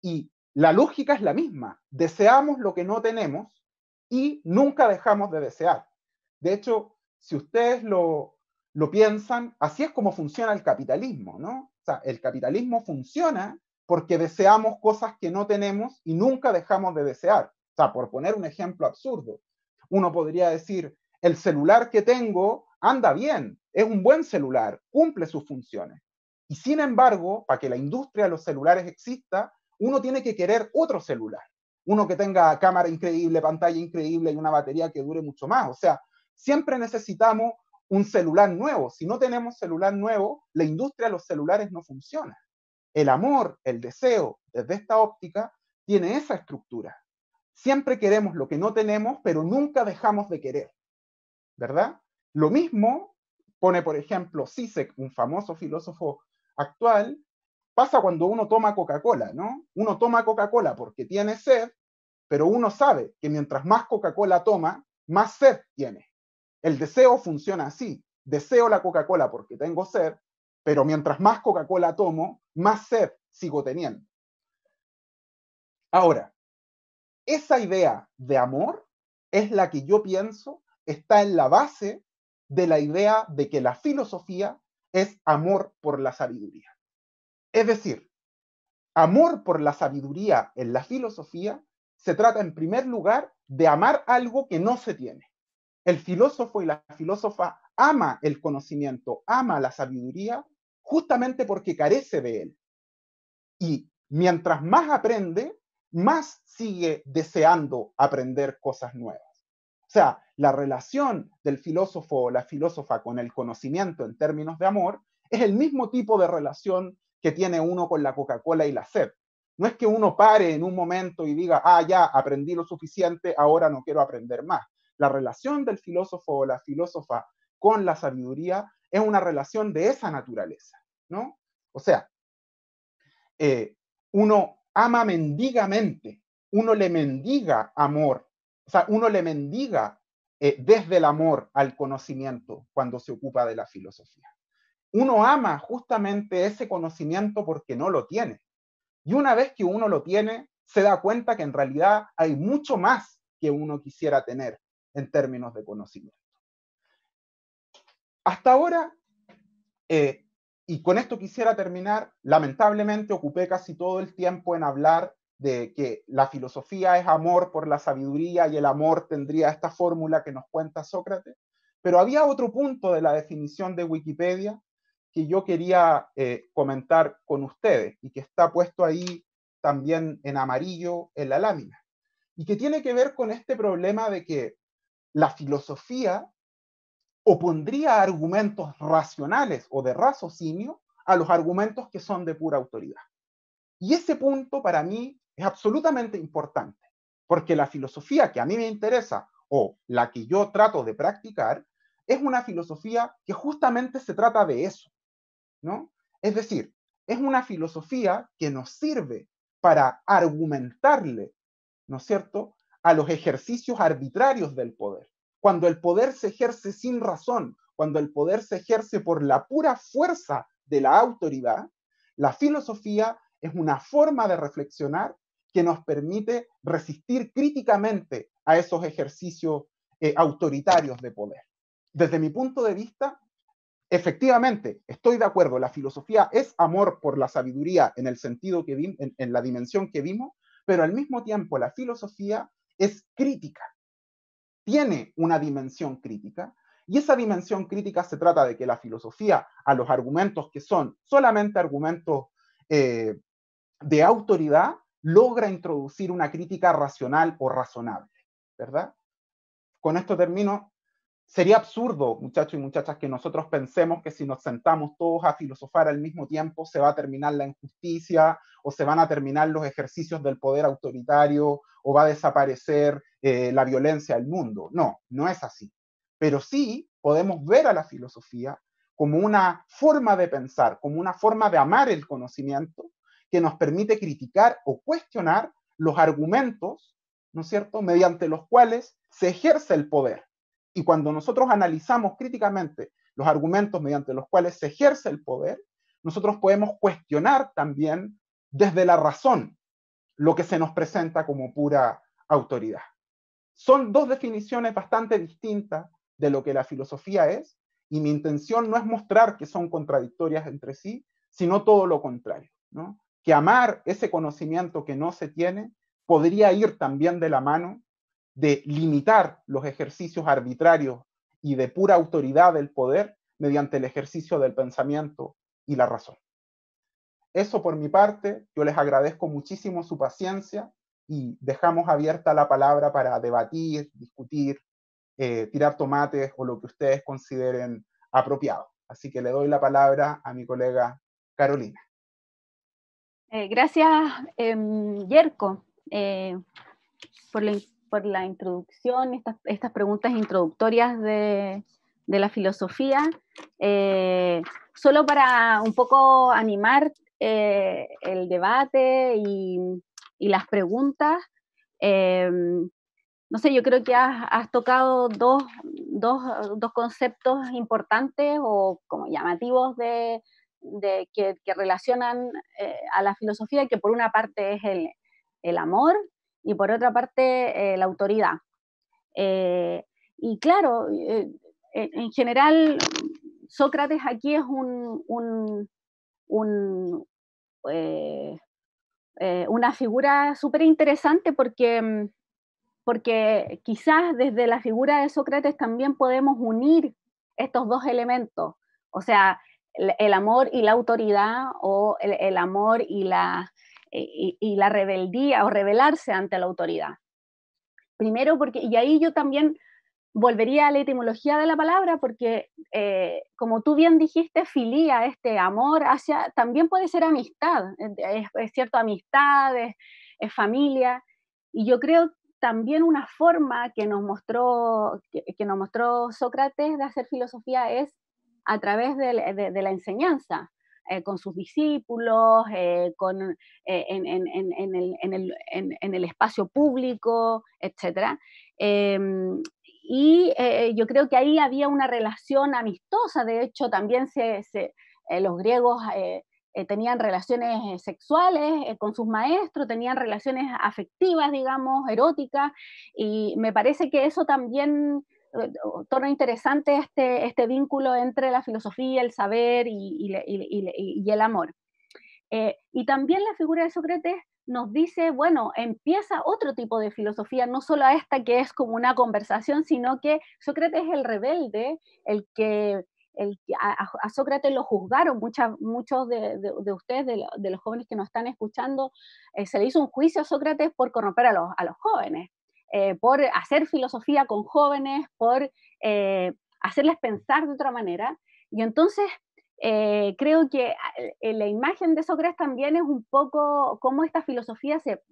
Y la lógica es la misma. Deseamos lo que no tenemos y nunca dejamos de desear. De hecho, si ustedes lo piensan, así es como funciona el capitalismo, ¿no? O sea, el capitalismo funciona porque deseamos cosas que no tenemos y nunca dejamos de desear. O sea, por poner un ejemplo absurdo, uno podría decir, el celular que tengo anda bien, es un buen celular, cumple sus funciones. Y sin embargo, para que la industria de los celulares exista, uno tiene que querer otro celular. Uno que tenga cámara increíble, pantalla increíble y una batería que dure mucho más. O sea, siempre necesitamos un celular nuevo. Si no tenemos celular nuevo, la industria de los celulares no funciona. El amor, el deseo, desde esta óptica, tiene esa estructura. Siempre queremos lo que no tenemos, pero nunca dejamos de querer, ¿verdad? Lo mismo pone, por ejemplo, Zizek, un famoso filósofo actual, pasa cuando uno toma Coca-Cola, ¿no? Uno toma Coca-Cola porque tiene sed, pero uno sabe que mientras más Coca-Cola toma, más sed tiene. El deseo funciona así. Deseo la Coca-Cola porque tengo sed, pero mientras más Coca-Cola tomo, más sed sigo teniendo. Ahora, esa idea de amor es la que yo pienso está en la base de la idea de que la filosofía es amor por la sabiduría. Es decir, amor por la sabiduría en la filosofía se trata en primer lugar de amar algo que no se tiene. El filósofo y la filósofa ama el conocimiento, ama la sabiduría, justamente porque carece de él. Y mientras más aprende, más sigue deseando aprender cosas nuevas. O sea, la relación del filósofo o la filósofa con el conocimiento en términos de amor es el mismo tipo de relación que tiene uno con la Coca-Cola y la sed. No es que uno pare en un momento y diga, ya aprendí lo suficiente, ahora no quiero aprender más. La relación del filósofo o la filósofa con la sabiduría es una relación de esa naturaleza, ¿no? O sea, uno ama mendigamente, uno le mendiga amor, o sea, uno le mendiga desde el amor al conocimiento cuando se ocupa de la filosofía. Uno ama justamente ese conocimiento porque no lo tiene. Y una vez que uno lo tiene, se da cuenta que en realidad hay mucho más que uno quisiera tener en términos de conocimiento. Hasta ahora, y con esto quisiera terminar, lamentablemente ocupé casi todo el tiempo en hablar de que la filosofía es amor por la sabiduría y el amor tendría esta fórmula que nos cuenta Sócrates, pero había otro punto de la definición de Wikipedia que yo quería comentar con ustedes y que está puesto ahí también en amarillo en la lámina, y que tiene que ver con este problema de que la filosofía opondría argumentos racionales o de raciocinio a los argumentos que son de pura autoridad. Y ese punto para mí es absolutamente importante, porque la filosofía que a mí me interesa o la que yo trato de practicar es una filosofía que justamente se trata de eso, ¿no? Es decir, es una filosofía que nos sirve para argumentarle, ¿no es cierto?, a los ejercicios arbitrarios del poder. Cuando el poder se ejerce sin razón, cuando el poder se ejerce por la pura fuerza de la autoridad, la filosofía es una forma de reflexionar que nos permite resistir críticamente a esos ejercicios autoritarios de poder. Desde mi punto de vista, efectivamente, estoy de acuerdo, la filosofía es amor por la sabiduría en el sentido que vimos, en la dimensión que vimos, pero al mismo tiempo la filosofía es crítica, tiene una dimensión crítica, y esa dimensión crítica se trata de que la filosofía a los argumentos que son solamente argumentos de autoridad logra introducir una crítica racional o razonable, ¿verdad? Con esto termino. Sería absurdo, muchachos y muchachas, que nosotros pensemos que si nos sentamos todos a filosofar al mismo tiempo se va a terminar la injusticia o se van a terminar los ejercicios del poder autoritario o va a desaparecer la violencia del mundo. No, no es así. Pero sí podemos ver a la filosofía como una forma de pensar, como una forma de amar el conocimiento que nos permite criticar o cuestionar los argumentos, ¿no es cierto?, mediante los cuales se ejerce el poder. Y cuando nosotros analizamos críticamente los argumentos mediante los cuales se ejerce el poder, nosotros podemos cuestionar también desde la razón lo que se nos presenta como pura autoridad. Son dos definiciones bastante distintas de lo que la filosofía es, y mi intención no es mostrar que son contradictorias entre sí, sino todo lo contrario, ¿no? Que amar ese conocimiento que no se tiene podría ir también de la mano de limitar los ejercicios arbitrarios y de pura autoridad del poder mediante el ejercicio del pensamiento y la razón. Eso por mi parte, yo les agradezco muchísimo su paciencia y dejamos abierta la palabra para debatir, discutir, tirar tomates o lo que ustedes consideren apropiado. Así que le doy la palabra a mi colega Carolina. Gracias, Yerko, por la introducción, estas preguntas introductorias de la filosofía. Solo para un poco animar el debate y las preguntas, no sé, yo creo que has tocado dos conceptos importantes o como llamativos que relacionan a la filosofía, que por una parte es el amor y por otra parte la autoridad. Y claro, en general, Sócrates aquí es una figura súper interesante porque quizás desde la figura de Sócrates también podemos unir estos dos elementos, o sea, el amor y la autoridad, o el amor y la rebeldía, o rebelarse ante la autoridad. Primero, y ahí yo también volvería a la etimología de la palabra, porque como tú bien dijiste, filía, este amor también puede ser amistad, es cierto, amistad, es familia, y yo creo también una forma que nos mostró Sócrates de hacer filosofía es a través de la enseñanza, con sus discípulos, en el espacio público, etc. Y yo creo que ahí había una relación amistosa. De hecho, también los griegos tenían relaciones sexuales con sus maestros, tenían relaciones afectivas, digamos, eróticas, y me parece que eso también torna interesante este vínculo entre la filosofía, el saber y el amor. Y también la figura de Sócrates nos dice, bueno, empieza otro tipo de filosofía, no solo esta que es como una conversación, sino que Sócrates es el rebelde, a Sócrates lo juzgaron, muchos de ustedes, de los jóvenes que nos están escuchando, se le hizo un juicio a Sócrates por corromper a los jóvenes, por hacer filosofía con jóvenes, por hacerles pensar de otra manera. Y entonces creo que la imagen de Sócrates también es un poco cómo la filosofía se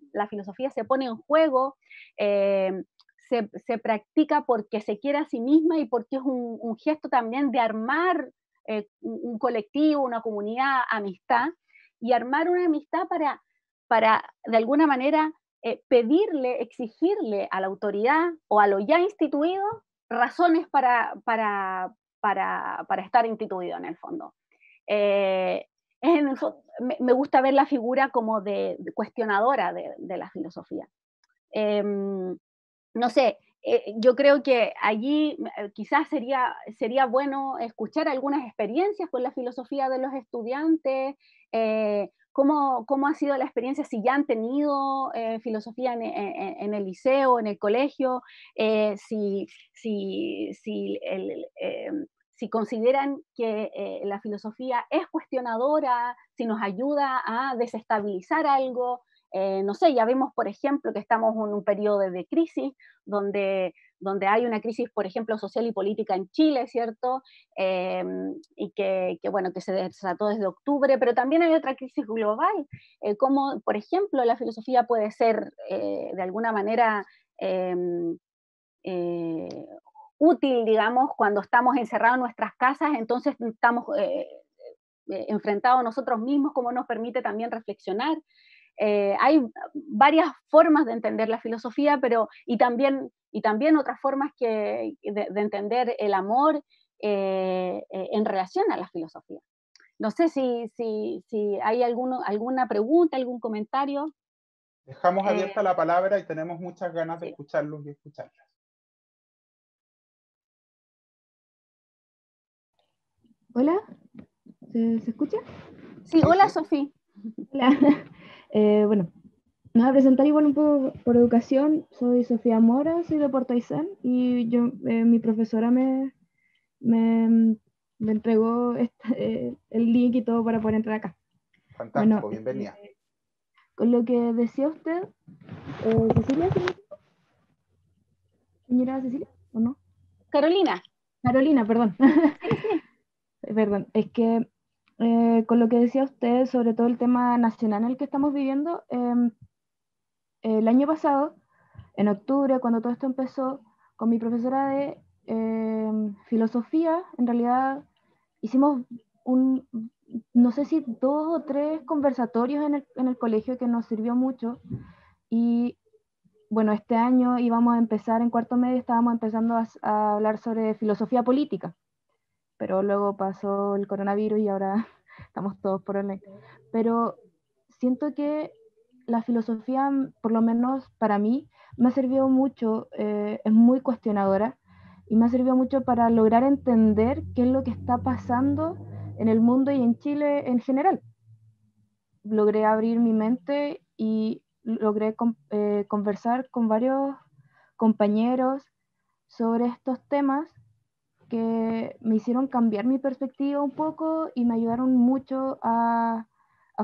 pone en juego, se practica porque se quiere a sí misma y porque es un gesto también de armar un colectivo, una comunidad, amistad, y armar una amistad para de alguna manera, pedirle, exigirle a la autoridad o a lo ya instituido razones para estar instituido en el fondo. Me gusta ver la figura como de cuestionadora de la filosofía. No sé, yo creo que allí quizás sería bueno escuchar algunas experiencias con la filosofía de los estudiantes, cómo ha sido la experiencia, si ya han tenido filosofía en el liceo, en el colegio, si consideran que la filosofía es cuestionadora, si nos ayuda a desestabilizar algo. No sé, ya vemos, por ejemplo, que estamos en un periodo de crisis, donde hay una crisis, por ejemplo, social y política en Chile, ¿cierto? Y que se desató desde octubre, pero también hay otra crisis global, como, por ejemplo, la filosofía puede ser, de alguna manera, útil, digamos, cuando estamos encerrados en nuestras casas, entonces estamos enfrentados a nosotros mismos, cómo nos permite también reflexionar. Hay varias formas de entender la filosofía, y también otras formas de entender el amor en relación a la filosofía. No sé si hay alguna pregunta, algún comentario. Dejamos Eh, abierta la palabra y tenemos muchas ganas de sí. escucharlos y escucharlas. Hola, ¿se escucha? Sí, Sí, hola sí. Sofía. Hola. Bueno, me voy a presentar igual un poco por educación. Soy Sofía Mora, soy de Puerto Aysén y mi profesora me, me entregó el link y todo para poder entrar acá. Bueno, Fantástico, bienvenida. con lo que decía usted, Cecilia, ¿sí? Señora Cecilia, ¿o no? Carolina. Carolina, perdón. Sí, sí. Perdón, es que con lo que decía usted sobre todo el tema nacional en el que estamos viviendo, el año pasado, en octubre, cuando todo esto empezó, con mi profesora de filosofía, en realidad hicimos no sé si 2 o 3 conversatorios en el colegio que nos sirvió mucho. Y bueno, este año íbamos a empezar en cuarto medio, estábamos empezando a hablar sobre filosofía política, pero luego pasó el coronavirus y ahora estamos todos por online. Pero siento que la filosofía, por lo menos para mí, me ha servido mucho, es muy cuestionadora y me ha servido mucho para lograr entender qué es lo que está pasando en el mundo y en Chile en general. Logré abrir mi mente y logré conversar con varios compañeros sobre estos temas que me hicieron cambiar mi perspectiva un poco y me ayudaron mucho a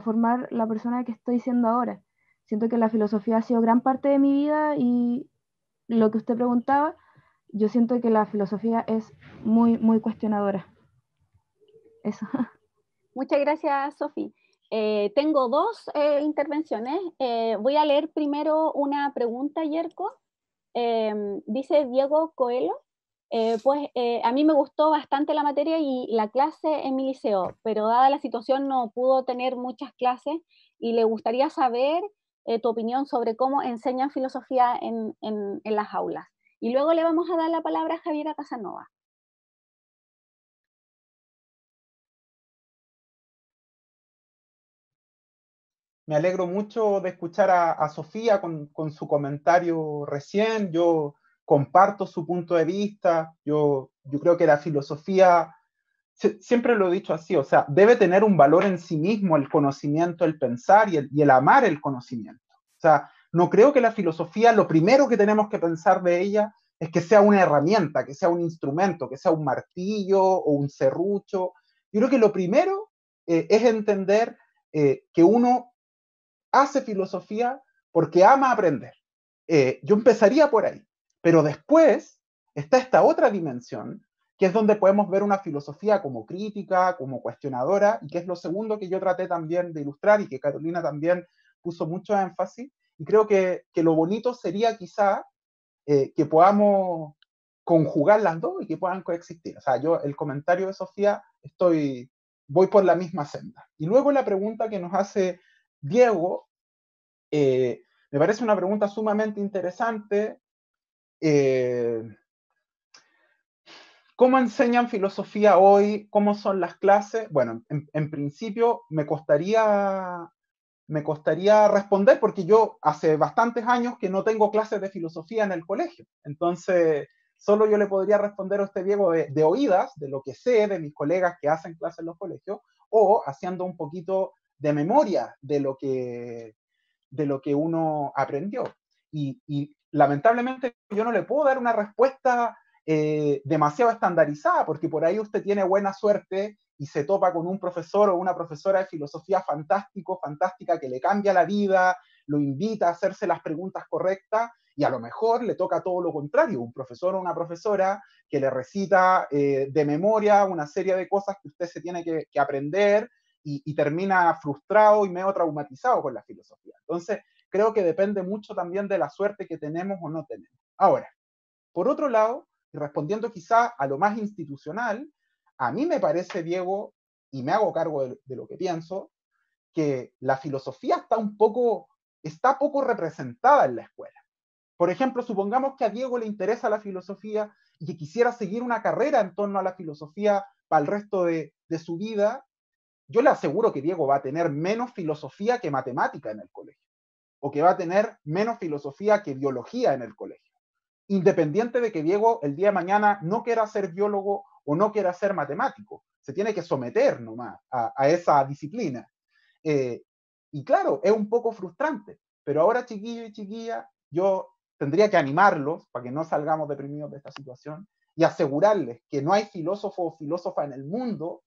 formar la persona que estoy siendo ahora. Siento que la filosofía ha sido gran parte de mi vida y lo que usted preguntaba, yo siento que la filosofía es muy, muy cuestionadora. Eso. Muchas gracias, Sofía. Tengo dos intervenciones. Voy a leer primero una pregunta, Yerko. Dice Diego Coelho. A mí me gustó bastante la materia y la clase en mi liceo, pero dada la situación no pudo tener muchas clases y le gustaría saber tu opinión sobre cómo enseñan filosofía en las aulas. Y luego le vamos a dar la palabra a Javiera Casanova. Me alegro mucho de escuchar a Sofía con su comentario recién. Yo comparto su punto de vista. Yo creo que la filosofía, siempre lo he dicho así, o sea, debe tener un valor en sí mismo el conocimiento, el pensar y el amar el conocimiento. O sea, no creo que la filosofía, lo primero que tenemos que pensar de ella es que sea una herramienta, que sea un instrumento, que sea un martillo o un serrucho. Yo creo que lo primero es entender que uno hace filosofía porque ama aprender. Yo empezaría por ahí, pero después está esta otra dimensión, que es donde podemos ver una filosofía como crítica, como cuestionadora, y que es lo segundo que yo traté también de ilustrar y que Carolina también puso mucho énfasis, y creo que lo bonito sería quizá que podamos conjugar las dos y que puedan coexistir. O sea, yo el comentario de Sofía voy por la misma senda. Y luego la pregunta que nos hace Diego, me parece una pregunta sumamente interesante. ¿Cómo enseñan filosofía hoy? ¿Cómo son las clases? Bueno, en principio me costaría responder porque yo hace bastantes años que no tengo clases de filosofía en el colegio. Entonces, solo yo le podría responder a usted, Diego, de oídas, de lo que sé de mis colegas que hacen clases en los colegios, o haciendo un poquito de memoria de lo que uno aprendió. Y lamentablemente yo no le puedo dar una respuesta demasiado estandarizada, porque por ahí usted tiene buena suerte y se topa con un profesor o una profesora de filosofía fantástica, que le cambia la vida, lo invita a hacerse las preguntas correctas, y a lo mejor le toca todo lo contrario, un profesor o una profesora que le recita de memoria una serie de cosas que usted se tiene que aprender, y termina frustrado y medio traumatizado con la filosofía. Entonces, creo que depende mucho también de la suerte que tenemos o no tenemos. Ahora, por otro lado, y respondiendo quizá a lo más institucional, a mí me parece, Diego, y me hago cargo de lo que pienso, que la filosofía está poco representada en la escuela. Por ejemplo, supongamos que a Diego le interesa la filosofía y que quisiera seguir una carrera en torno a la filosofía para el resto de su vida. yo le aseguro que Diego va a tener menos filosofía que matemática en el colegio, o que va a tener menos filosofía que biología en el colegio, independiente de que Diego el día de mañana no quiera ser biólogo o no quiera ser matemático. Se tiene que someter nomás a esa disciplina. Y claro, es un poco frustrante, pero ahora, chiquillos y chiquillas, yo tendría que animarlos para que no salgamos deprimidos de esta situación y asegurarles que no hay filósofo o filósofa en el mundo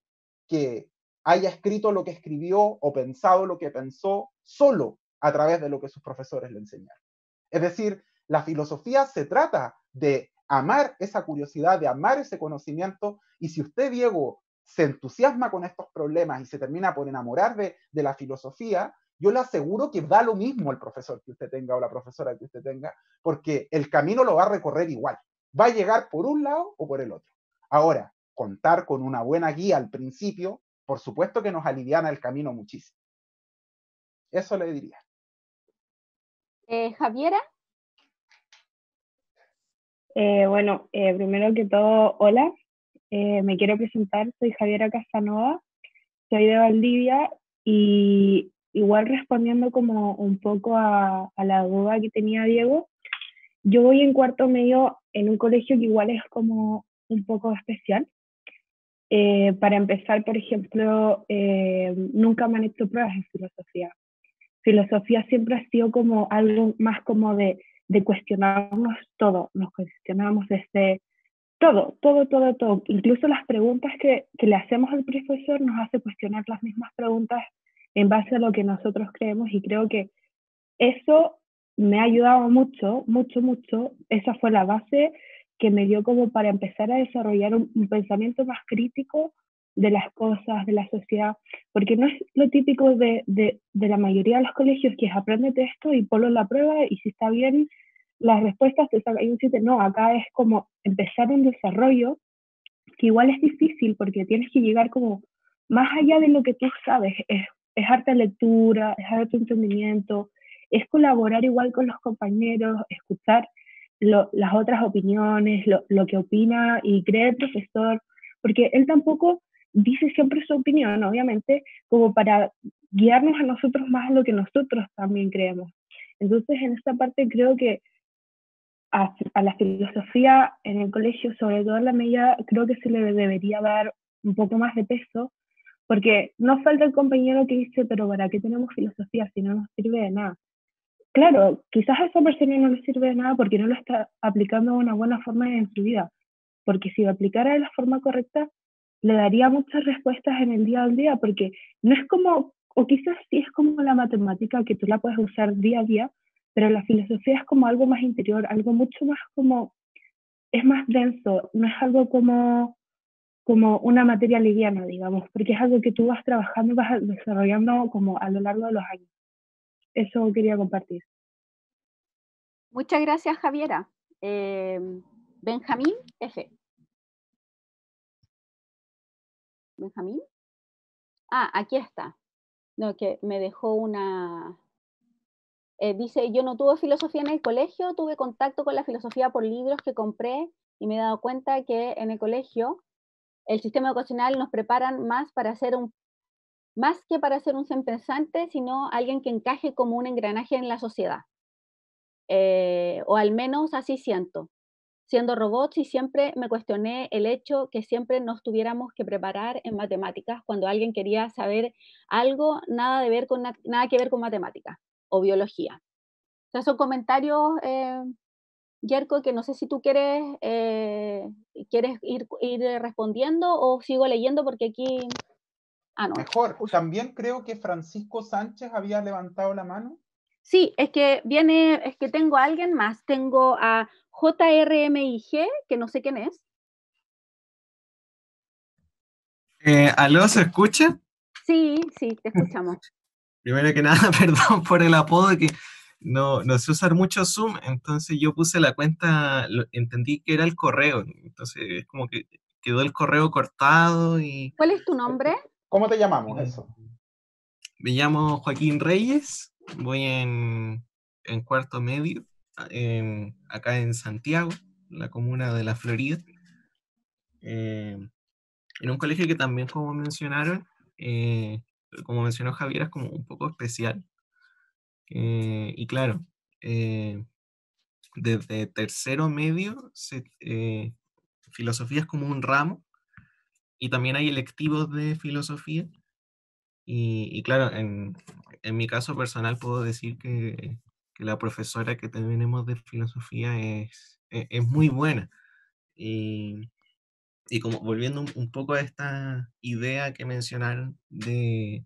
que haya escrito lo que escribió o pensado lo que pensó solo a través de lo que sus profesores le enseñaron. Es decir, la filosofía se trata de amar esa curiosidad, de amar ese conocimiento, y si usted, Diego, se entusiasma con estos problemas y se termina por enamorar de la filosofía, yo le aseguro que da lo mismo el profesor que usted tenga o la profesora que usted tenga, porque el camino lo va a recorrer igual. Va a llegar por un lado o por el otro. Ahora, contar con una buena guía al principio, por supuesto que nos aliviana el camino muchísimo. Eso le diría. Javiera. Bueno, primero que todo, hola. Me quiero presentar, soy Javiera Casanova, soy de Valdivia, y igual respondiendo como un poco a la duda que tenía Diego, yo voy en cuarto medio en un colegio que igual es como un poco especial. Para empezar, por ejemplo, nunca me han hecho pruebas en filosofía. Filosofía siempre ha sido como algo más como de cuestionarnos todo, nos cuestionamos desde todo, incluso las preguntas que le hacemos al profesor nos hace cuestionar las mismas preguntas en base a lo que nosotros creemos, y creo que eso me ha ayudado mucho, esa fue la base que me dio como para empezar a desarrollar un pensamiento más crítico de las cosas, de la sociedad, porque no es lo típico de la mayoría de los colegios, que es apréndete esto y ponlo en la prueba, y si está bien las respuestas te sacan un 7. No, acá es como empezar un desarrollo que igual es difícil porque tienes que llegar como más allá de lo que tú sabes, es harta lectura, es harto entendimiento, es colaborar igual con los compañeros, escuchar las otras opiniones, lo que opina y cree el profesor, porque él tampoco dice siempre su opinión, obviamente, como para guiarnos a nosotros más a lo que nosotros también creemos. Entonces, en esta parte creo que a la filosofía en el colegio, sobre todo en la media, creo que se le debería dar un poco más de peso, porque no falta el compañero que dice, pero ¿para qué tenemos filosofía si no nos sirve de nada? Claro, quizás a esa persona no le sirve de nada porque no lo está aplicando de una buena forma en su vida, porque si lo aplicara de la forma correcta, le daría muchas respuestas en el día al día, porque no es como, o quizás sí es como la matemática, que tú la puedes usar día a día, pero la filosofía es como algo más interior, algo mucho más como, es más denso, no es algo como una materia liviana, digamos, porque es algo que tú vas trabajando y vas desarrollando como a lo largo de los años. Eso quería compartir. Muchas gracias, Javiera. Benjamín F. ¿Benjamín? Ah, aquí está. No, que me dejó una... dice, yo no tuve filosofía en el colegio, tuve contacto con la filosofía por libros que compré y me he dado cuenta que en el colegio el sistema educacional nos preparan más que para ser un pensante, sino alguien que encaje como un engranaje en la sociedad. O al menos así siento. Siendo robots, y siempre me cuestioné el hecho que siempre nos tuviéramos que preparar en matemáticas cuando alguien quería saber algo, nada que ver con matemáticas o biología. O sea, son comentarios, Yerko, que no sé si tú quieres ir respondiendo o sigo leyendo porque aquí... Ah, no. Mejor. También creo que Francisco Sánchez había levantado la mano. Sí, es que tengo a alguien más. Tengo a JRMIG, que no sé quién es. ¿Aló, se escucha? Sí, te escuchamos. Primero que nada, perdón por el apodo, que no sé usar mucho Zoom, entonces yo puse la cuenta, entendí que era el correo, entonces es como que quedó el correo cortado y... ¿Cuál es tu nombre? ¿Cómo te llamamos eso? Me llamo Joaquín Reyes, voy en cuarto medio, acá en Santiago, la comuna de La Florida, en un colegio que también, como mencionaron, como mencionó Javier, es como un poco especial. Y claro, desde tercero medio, filosofía es como un ramo, y también hay electivos de filosofía. Y claro, en mi caso personal puedo decir que la profesora que tenemos de filosofía es muy buena. Y como volviendo un poco a esta idea que mencionaron de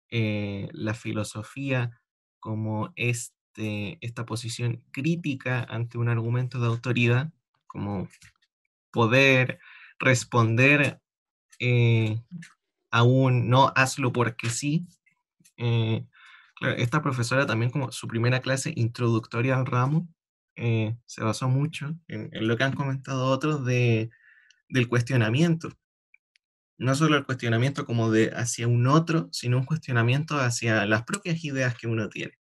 la filosofía como esta posición crítica ante un argumento de autoridad, como poder responder a un no hazlo porque sí. Claro, esta profesora también como su primera clase introductoria al ramo se basó mucho en lo que han comentado otros del cuestionamiento. No solo el cuestionamiento como de hacia un otro, sino un cuestionamiento hacia las propias ideas que uno tiene.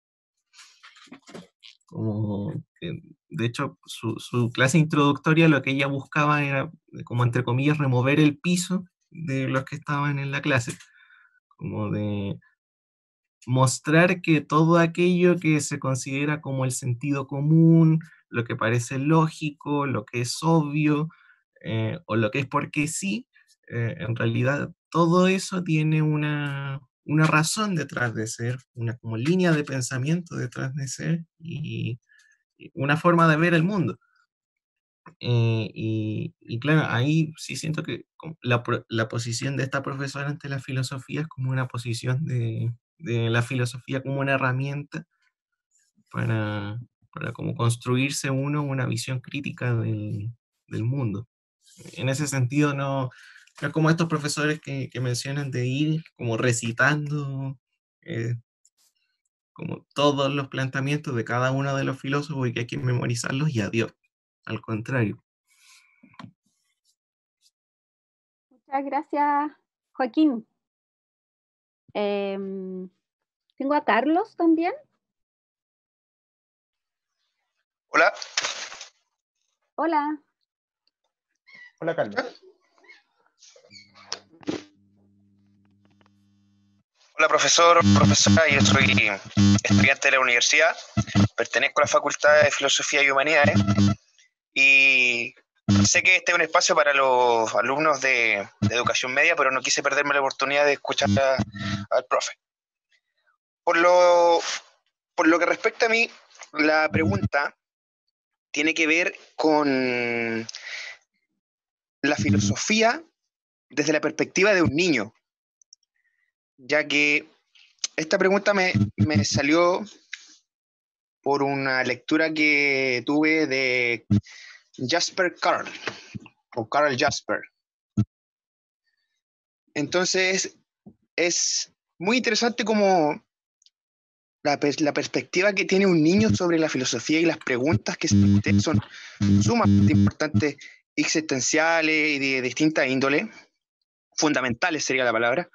Como, de hecho, su clase introductoria lo que ella buscaba era, como entre comillas, remover el piso de los que estaban en la clase, como de mostrar que todo aquello que se considera como el sentido común, lo que parece lógico, lo que es obvio, o lo que es porque sí, en realidad todo eso tiene una razón detrás de ser, una como línea de pensamiento detrás de ser, y una forma de ver el mundo. Y claro, ahí sí siento que como la posición de esta profesora ante la filosofía es como una posición de la filosofía como una herramienta para, para como construirse uno una visión crítica del mundo. En ese sentido, no es como estos profesores que mencionan de ir como recitando eh, como todos los planteamientos de cada uno de los filósofos y que hay que memorizarlos y adiós. Al contrario. Muchas gracias, Joaquín. Tengo a Carlos también. Hola. Hola. Hola, Carlos. Hola, profesora, yo soy estudiante de la universidad, pertenezco a la Facultad de Filosofía y Humanidades y sé que este es un espacio para los alumnos de educación media, pero no quise perderme la oportunidad de escuchar al profe. Por lo que respecta a mí, la pregunta tiene que ver con la filosofía desde la perspectiva de un niño, ya que esta pregunta me salió por una lectura que tuve de Jasper Carl, o Carl Jasper. Entonces, es muy interesante como la perspectiva que tiene un niño sobre la filosofía y las preguntas que se plantean son sumamente importantes, existenciales y de distinta índole, fundamentales sería la palabra.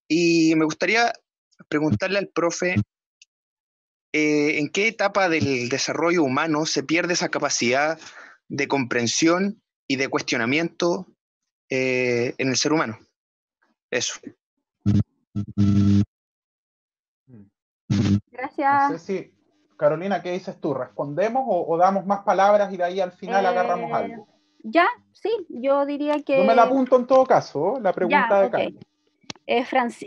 Y me gustaría preguntarle al profe ¿en qué etapa del desarrollo humano se pierde esa capacidad de comprensión y de cuestionamiento en el ser humano? Eso. Gracias. No sé si, Carolina, ¿qué dices tú? ¿Respondemos o damos más palabras y de ahí al final agarramos algo? Ya, sí, yo diría que... Yo me la apunto en todo caso, la pregunta ya, de ok. Carlos.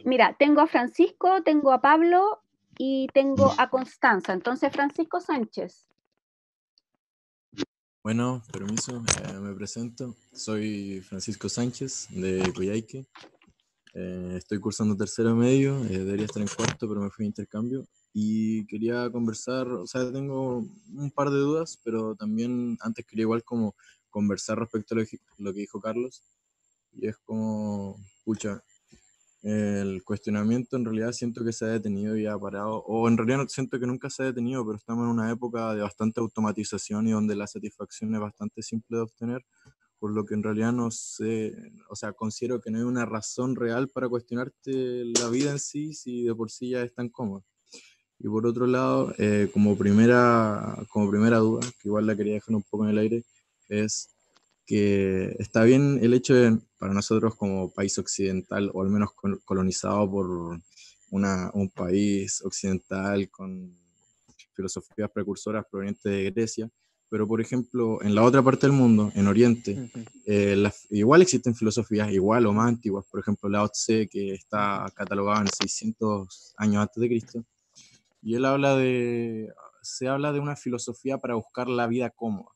Mira, tengo a Francisco, tengo a Pablo y tengo a Constanza. Entonces, Francisco Sánchez. Bueno, permiso, me presento. Soy Francisco Sánchez de Coyhaique. Estoy cursando tercero medio, debería estar en cuarto, pero me fui a intercambio. Y quería conversar, o sea, tengo un par de dudas, pero también antes quería igual como conversar respecto a lo que dijo Carlos. Y es como, pucha, el cuestionamiento en realidad siento que se ha detenido y ha parado, o en realidad no siento que nunca se ha detenido, pero estamos en una época de bastante automatización y donde la satisfacción es bastante simple de obtener, por lo que en realidad no sé, o sea, considero que no hay una razón real para cuestionarte la vida en sí, si de por sí ya es tan cómodo. Y por otro lado, como primera duda, que igual la quería dejar un poco en el aire, es que está bien el hecho de, para nosotros como país occidental, o al menos colonizado por un país occidental con filosofías precursoras provenientes de Grecia, pero por ejemplo, en la otra parte del mundo, en Oriente, igual existen filosofías igual o más antiguas, por ejemplo, Lao Tse, que está catalogado en 600 años antes de Cristo, y él se habla de una filosofía para buscar la vida cómoda.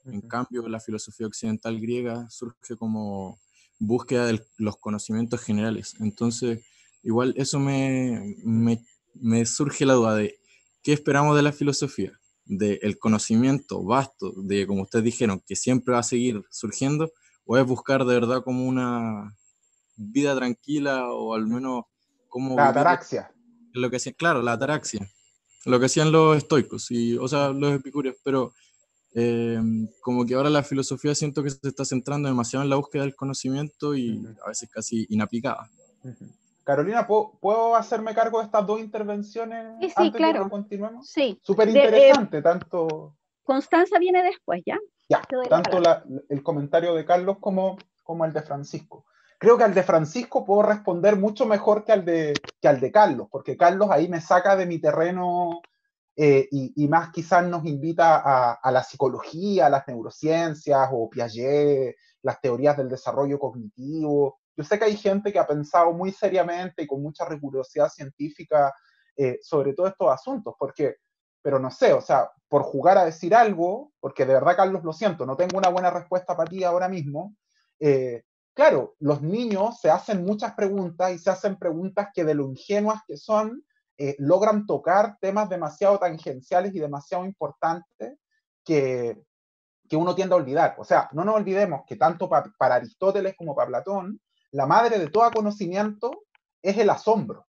En cambio, la filosofía occidental griega surge como búsqueda de los conocimientos generales. Entonces, igual eso me surge la duda de qué esperamos de la filosofía, del conocimiento vasto, de como ustedes dijeron, que siempre va a seguir surgiendo, o es buscar de verdad como una vida tranquila, o al menos cómo La vivir ataraxia. lo que hacían, claro, la ataraxia, lo que hacían los estoicos, o sea, los epicúreos, pero como que ahora la filosofía siento que se está centrando demasiado en la búsqueda del conocimiento y a veces casi inaplicada. Carolina, ¿puedo hacerme cargo de estas dos intervenciones Sí, antes de claro. que continuemos? Sí. Súper interesante, tanto... Constanza viene después, ¿ya? Ya, tanto el comentario de Carlos como el de Francisco. Creo que al de Francisco puedo responder mucho mejor que al de Carlos, porque Carlos ahí me saca de mi terreno y más quizás nos invita a la psicología, a las neurociencias o Piaget, las teorías del desarrollo cognitivo. Yo sé que hay gente que ha pensado muy seriamente y con mucha rigurosidad científica sobre todos estos asuntos, pero no sé, o sea, por jugar a decir algo, porque de verdad, Carlos, lo siento, no tengo una buena respuesta para ti ahora mismo. Claro, los niños se hacen muchas preguntas y se hacen preguntas que de lo ingenuas que son, logran tocar temas demasiado tangenciales y demasiado importantes que uno tiende a olvidar. O sea, no nos olvidemos que tanto para Aristóteles como para Platón, la madre de todo conocimiento es el asombro.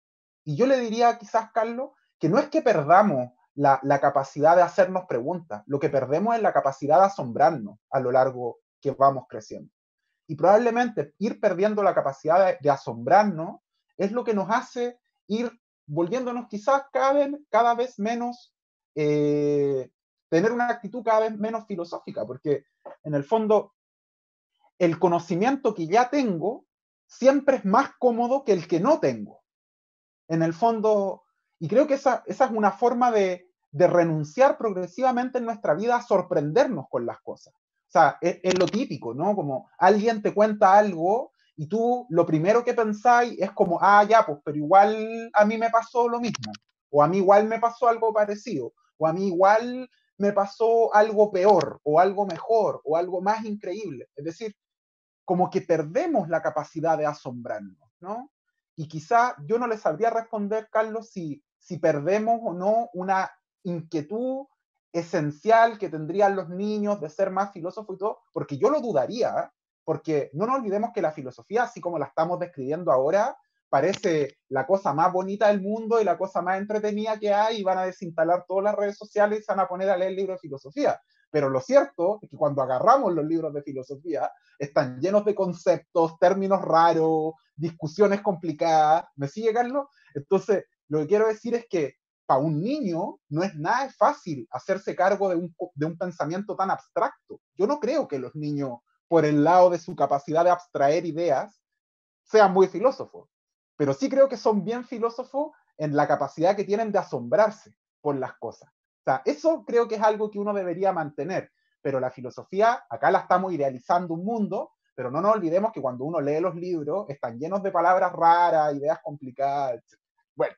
Y yo le diría quizás, Carlos, que no es que perdamos la capacidad de hacernos preguntas, lo que perdemos es la capacidad de asombrarnos a lo largo que vamos creciendo. Y probablemente ir perdiendo la capacidad de asombrarnos es lo que nos hace ir volviéndonos quizás cada vez menos, tener una actitud cada vez menos filosófica, porque en el fondo el conocimiento que ya tengo siempre es más cómodo que el que no tengo. En el fondo, y creo que esa es una forma de renunciar progresivamente en nuestra vida a sorprendernos con las cosas. O sea, es lo típico, ¿no? Como alguien te cuenta algo y tú lo primero que pensáis es como, ya, pues, pero igual a mí me pasó lo mismo, o a mí igual me pasó algo parecido, o a mí igual me pasó algo peor, o algo mejor, o algo más increíble. Es decir, como que perdemos la capacidad de asombrarnos, ¿no? Y quizá yo no le sabría responder, Carlos, si perdemos o no una inquietud esencial que tendrían los niños de ser más filósofos y todo, porque yo lo dudaría, porque no nos olvidemos que la filosofía, así como la estamos describiendo ahora, parece la cosa más bonita del mundo y la cosa más entretenida que hay, y van a desinstalar todas las redes sociales y se van a poner a leer libros de filosofía. Pero lo cierto es que cuando agarramos los libros de filosofía, están llenos de conceptos, términos raros, discusiones complicadas. ¿Me sigue, Carlos? Entonces, lo que quiero decir es que para un niño no es nada fácil hacerse cargo de un pensamiento tan abstracto. Yo no creo que los niños, por el lado de su capacidad de abstraer ideas, sean muy filósofos, pero sí creo que son bien filósofos en la capacidad que tienen de asombrarse por las cosas. O sea, eso creo que es algo que uno debería mantener, pero la filosofía, acá la estamos idealizando un mundo, pero no nos olvidemos que cuando uno lee los libros, están llenos de palabras raras, ideas complicadas, etc. Bueno,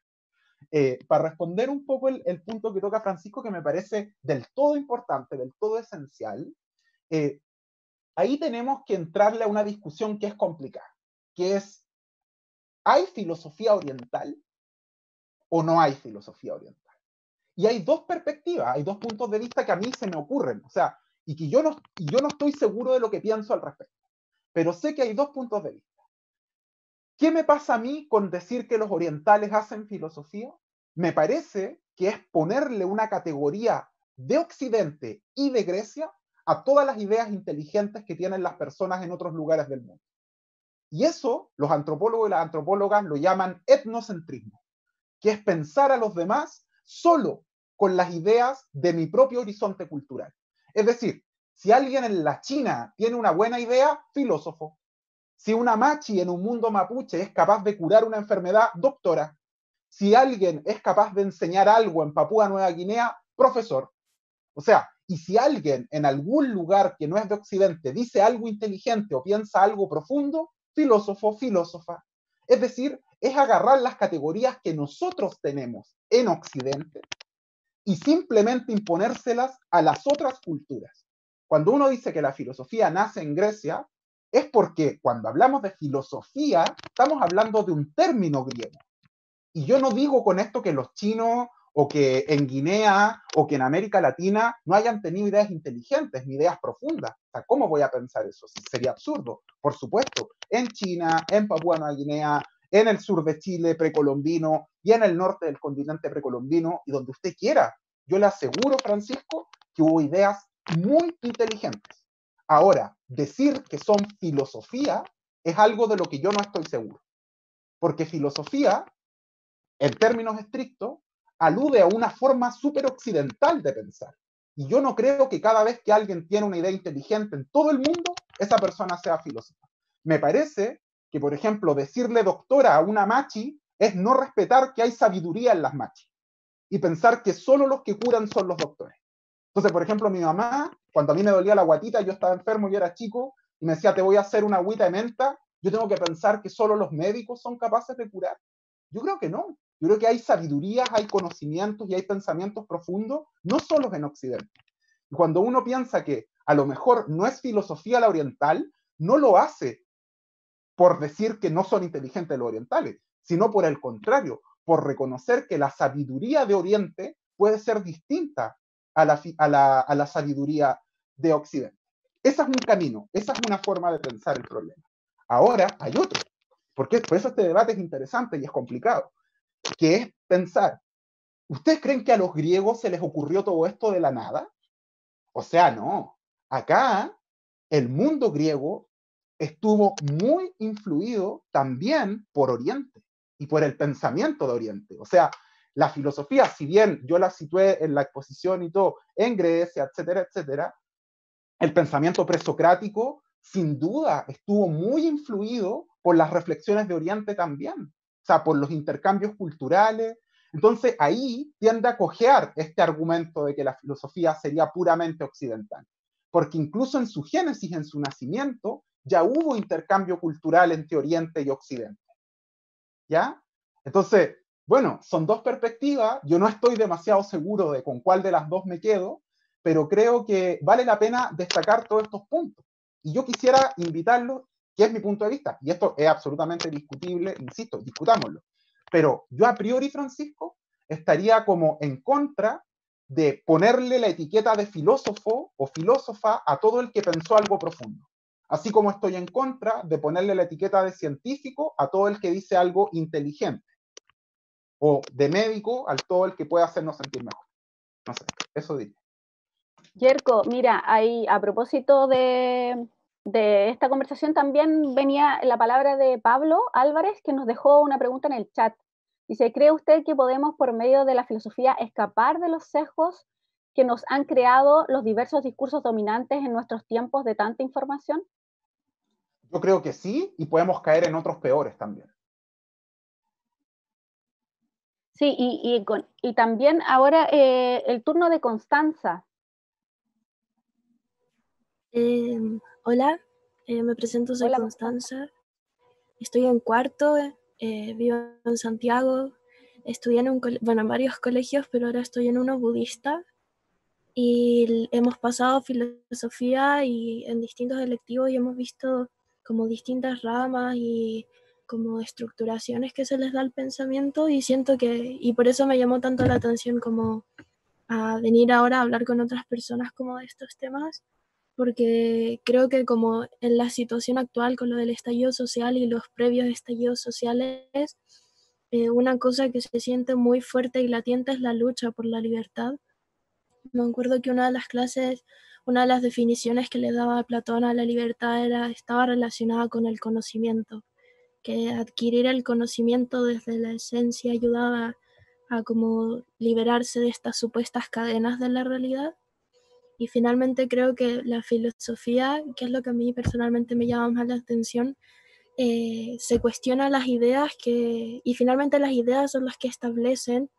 para responder un poco el punto que toca Francisco, que me parece del todo importante, del todo esencial, ahí tenemos que entrarle a una discusión que es complicada, que es, ¿hay filosofía oriental o no hay filosofía oriental? Y hay dos perspectivas, hay dos puntos de vista que a mí se me ocurren, o sea, y que yo no estoy seguro de lo que pienso al respecto, pero sé que hay dos puntos de vista. ¿Qué me pasa a mí con decir que los orientales hacen filosofía? Me parece que es ponerle una categoría de Occidente y de Grecia a todas las ideas inteligentes que tienen las personas en otros lugares del mundo. Y eso los antropólogos y las antropólogas lo llaman etnocentrismo, que es pensar a los demás solo con las ideas de mi propio horizonte cultural. Es decir, Si alguien en la China tiene una buena idea, filósofo. Si una machi en un mundo mapuche es capaz de curar una enfermedad, doctora. Si alguien es capaz de enseñar algo en Papúa Nueva Guinea, profesor. O sea, y si alguien en algún lugar que no es de Occidente dice algo inteligente o piensa algo profundo, filósofo, filósofa. Es decir, es agarrar las categorías que nosotros tenemos en Occidente y simplemente imponérselas a las otras culturas. Cuando uno dice que la filosofía nace en Grecia, es porque cuando hablamos de filosofía, estamos hablando de un término griego. Y yo no digo con esto que los chinos o que en Guinea o que en América Latina no hayan tenido ideas inteligentes ni ideas profundas. O sea, ¿cómo voy a pensar eso? Sería absurdo. Por supuesto, en China, en Papúa Nueva Guinea, en el sur de Chile precolombino y en el norte del continente precolombino y donde usted quiera. Yo le aseguro, Francisco, que hubo ideas muy inteligentes. Ahora, decir que son filosofía es algo de lo que yo no estoy seguro. Porque filosofía, en términos estrictos, alude a una forma súper occidental de pensar. Y yo no creo que cada vez que alguien tiene una idea inteligente en todo el mundo, esa persona sea filósofa. Me parece que, por ejemplo, decirle doctora a una machi es no respetar que hay sabiduría en las machis y pensar que solo los que curan son los doctores. Entonces, por ejemplo, mi mamá, cuando a mí me dolía la guatita, yo estaba enfermo y era chico, y me decía, te voy a hacer una agüita de menta, yo tengo que pensar que solo los médicos son capaces de curar. Yo creo que no. Yo creo que hay sabidurías, hay conocimientos y hay pensamientos profundos, no solo en Occidente. Y cuando uno piensa que a lo mejor no es filosofía la oriental, no lo hace por decir que no son inteligentes los orientales, sino por el contrario, por reconocer que la sabiduría de Oriente puede ser distinta a la sabiduría de Occidente. Ese es un camino, esa es una forma de pensar el problema. Ahora hay otro, porque por eso este debate es interesante y es complicado, que es pensar, ¿ustedes creen que a los griegos se les ocurrió todo esto de la nada? O sea, no. Acá el mundo griego estuvo muy influido también por Oriente y por el pensamiento de Oriente. O sea, la filosofía, si bien yo la situé en la exposición y todo, en Grecia, etcétera, etcétera, el pensamiento presocrático sin duda estuvo muy influido por las reflexiones de Oriente también, o sea, por los intercambios culturales. Entonces ahí tiende a cojear este argumento de que la filosofía sería puramente occidental, porque incluso en su génesis, en su nacimiento, ya hubo intercambio cultural entre Oriente y Occidente. ¿Ya? Entonces, bueno, son dos perspectivas, yo no estoy demasiado seguro de con cuál de las dos me quedo, pero creo que vale la pena destacar todos estos puntos. Y yo quisiera invitarlos, que es mi punto de vista, y esto es absolutamente discutible, insisto, discutámoslo. Pero yo a priori, Francisco, estaría como en contra de ponerle la etiqueta de filósofo o filósofa a todo el que pensó algo profundo. Así como estoy en contra de ponerle la etiqueta de científico a todo el que dice algo inteligente. O de médico a todo el que pueda hacernos sentir mejor. No sé, eso diría. Yerko, mira, ahí, a propósito de esta conversación también venía la palabra de Pablo Álvarez, que nos dejó una pregunta en el chat. Dice, ¿cree usted que podemos por medio de la filosofía escapar de los sesgos que nos han creado los diversos discursos dominantes en nuestros tiempos de tanta información? Yo creo que sí, y podemos caer en otros peores también. Sí, y también ahora el turno de Constanza. Hola, me presento, soy Hola, Constanza. Estoy en cuarto, vivo en Santiago. Estudié en en varios colegios, pero ahora estoy en uno budista. Y hemos pasado filosofía y en distintos electivos y hemos visto como distintas ramas y como estructuraciones que se les da al pensamiento y siento que, y por eso me llamó tanto la atención como a venir ahora a hablar con otras personas como de estos temas, porque creo que como en la situación actual con lo del estallido social y los previos estallidos sociales, una cosa que se siente muy fuerte y latente es la lucha por la libertad. Me acuerdo que una de las clases, una de las definiciones que le daba Platón a la libertad estaba relacionada con el conocimiento, que adquirir el conocimiento desde la esencia ayudaba a como liberarse de estas supuestas cadenas de la realidad. Y finalmente creo que la filosofía, que es lo que a mí personalmente me llama más la atención, se cuestiona las ideas y finalmente las ideas son las que establecen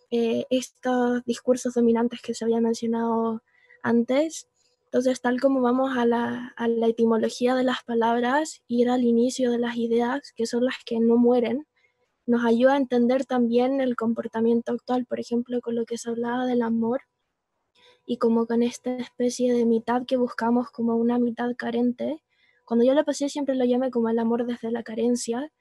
estos discursos dominantes que se había mencionado antes. Entonces, tal como vamos a la etimología de las palabras, ir al inicio de las ideas, que son las que no mueren, nos ayuda a entender también el comportamiento actual, por ejemplo, con lo que se hablaba del amor, y como con esta especie de mitad que buscamos como una mitad carente. Cuando yo lo pasé siempre lo llamé como el amor desde la carencia,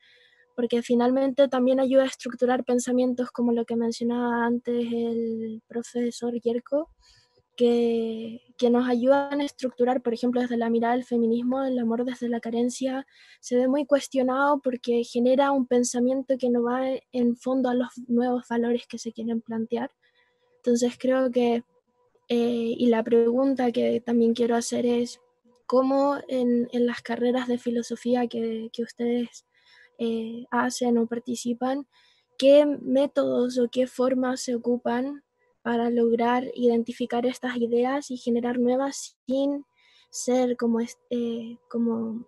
porque finalmente también ayuda a estructurar pensamientos como lo que mencionaba antes el profesor Yerko, que nos ayudan a estructurar, por ejemplo, desde la mirada del feminismo, el amor desde la carencia se ve muy cuestionado porque genera un pensamiento que no va en fondo a los nuevos valores que se quieren plantear. Entonces creo que, y la pregunta que también quiero hacer es, ¿cómo en las carreras de filosofía que ustedes hacen o participan, qué métodos o qué formas se ocupan para lograr identificar estas ideas y generar nuevas sin ser como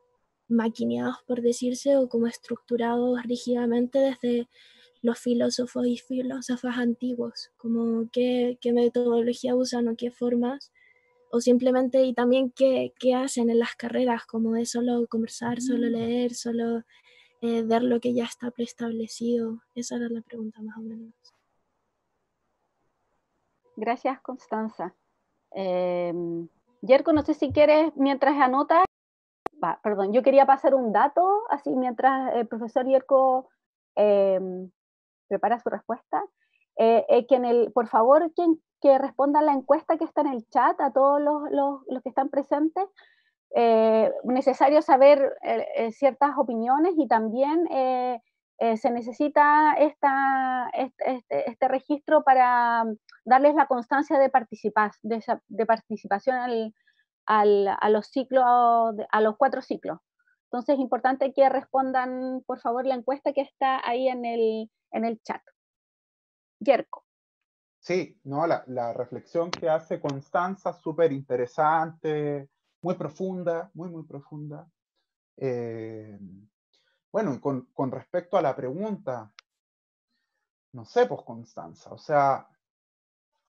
maquineados, por decirse, o como estructurados rígidamente desde los filósofos y filósofas antiguos, como qué metodología usan o qué formas, o simplemente, y también qué hacen en las carreras, como de solo conversar, solo leer, solo ver lo que ya está preestablecido. Esa era la pregunta más o menos. Gracias, Constanza. Yerko, no sé si quieres, mientras anotas, perdón, yo quería pasar un dato, así mientras el profesor Yerko prepara su respuesta, que por favor, que responda la encuesta que está en el chat a todos los que están presentes. Necesario saber ciertas opiniones, y también se necesita este registro para darles la constancia de participación a los ciclos, a los 4 ciclos. Entonces es importante que respondan, por favor, la encuesta que está ahí en el chat. Yerko. Sí, no, la reflexión que hace Constanza es súper interesante, muy profunda, muy profunda. Bueno, y con respecto a la pregunta, no sé, pues Constanza, o sea,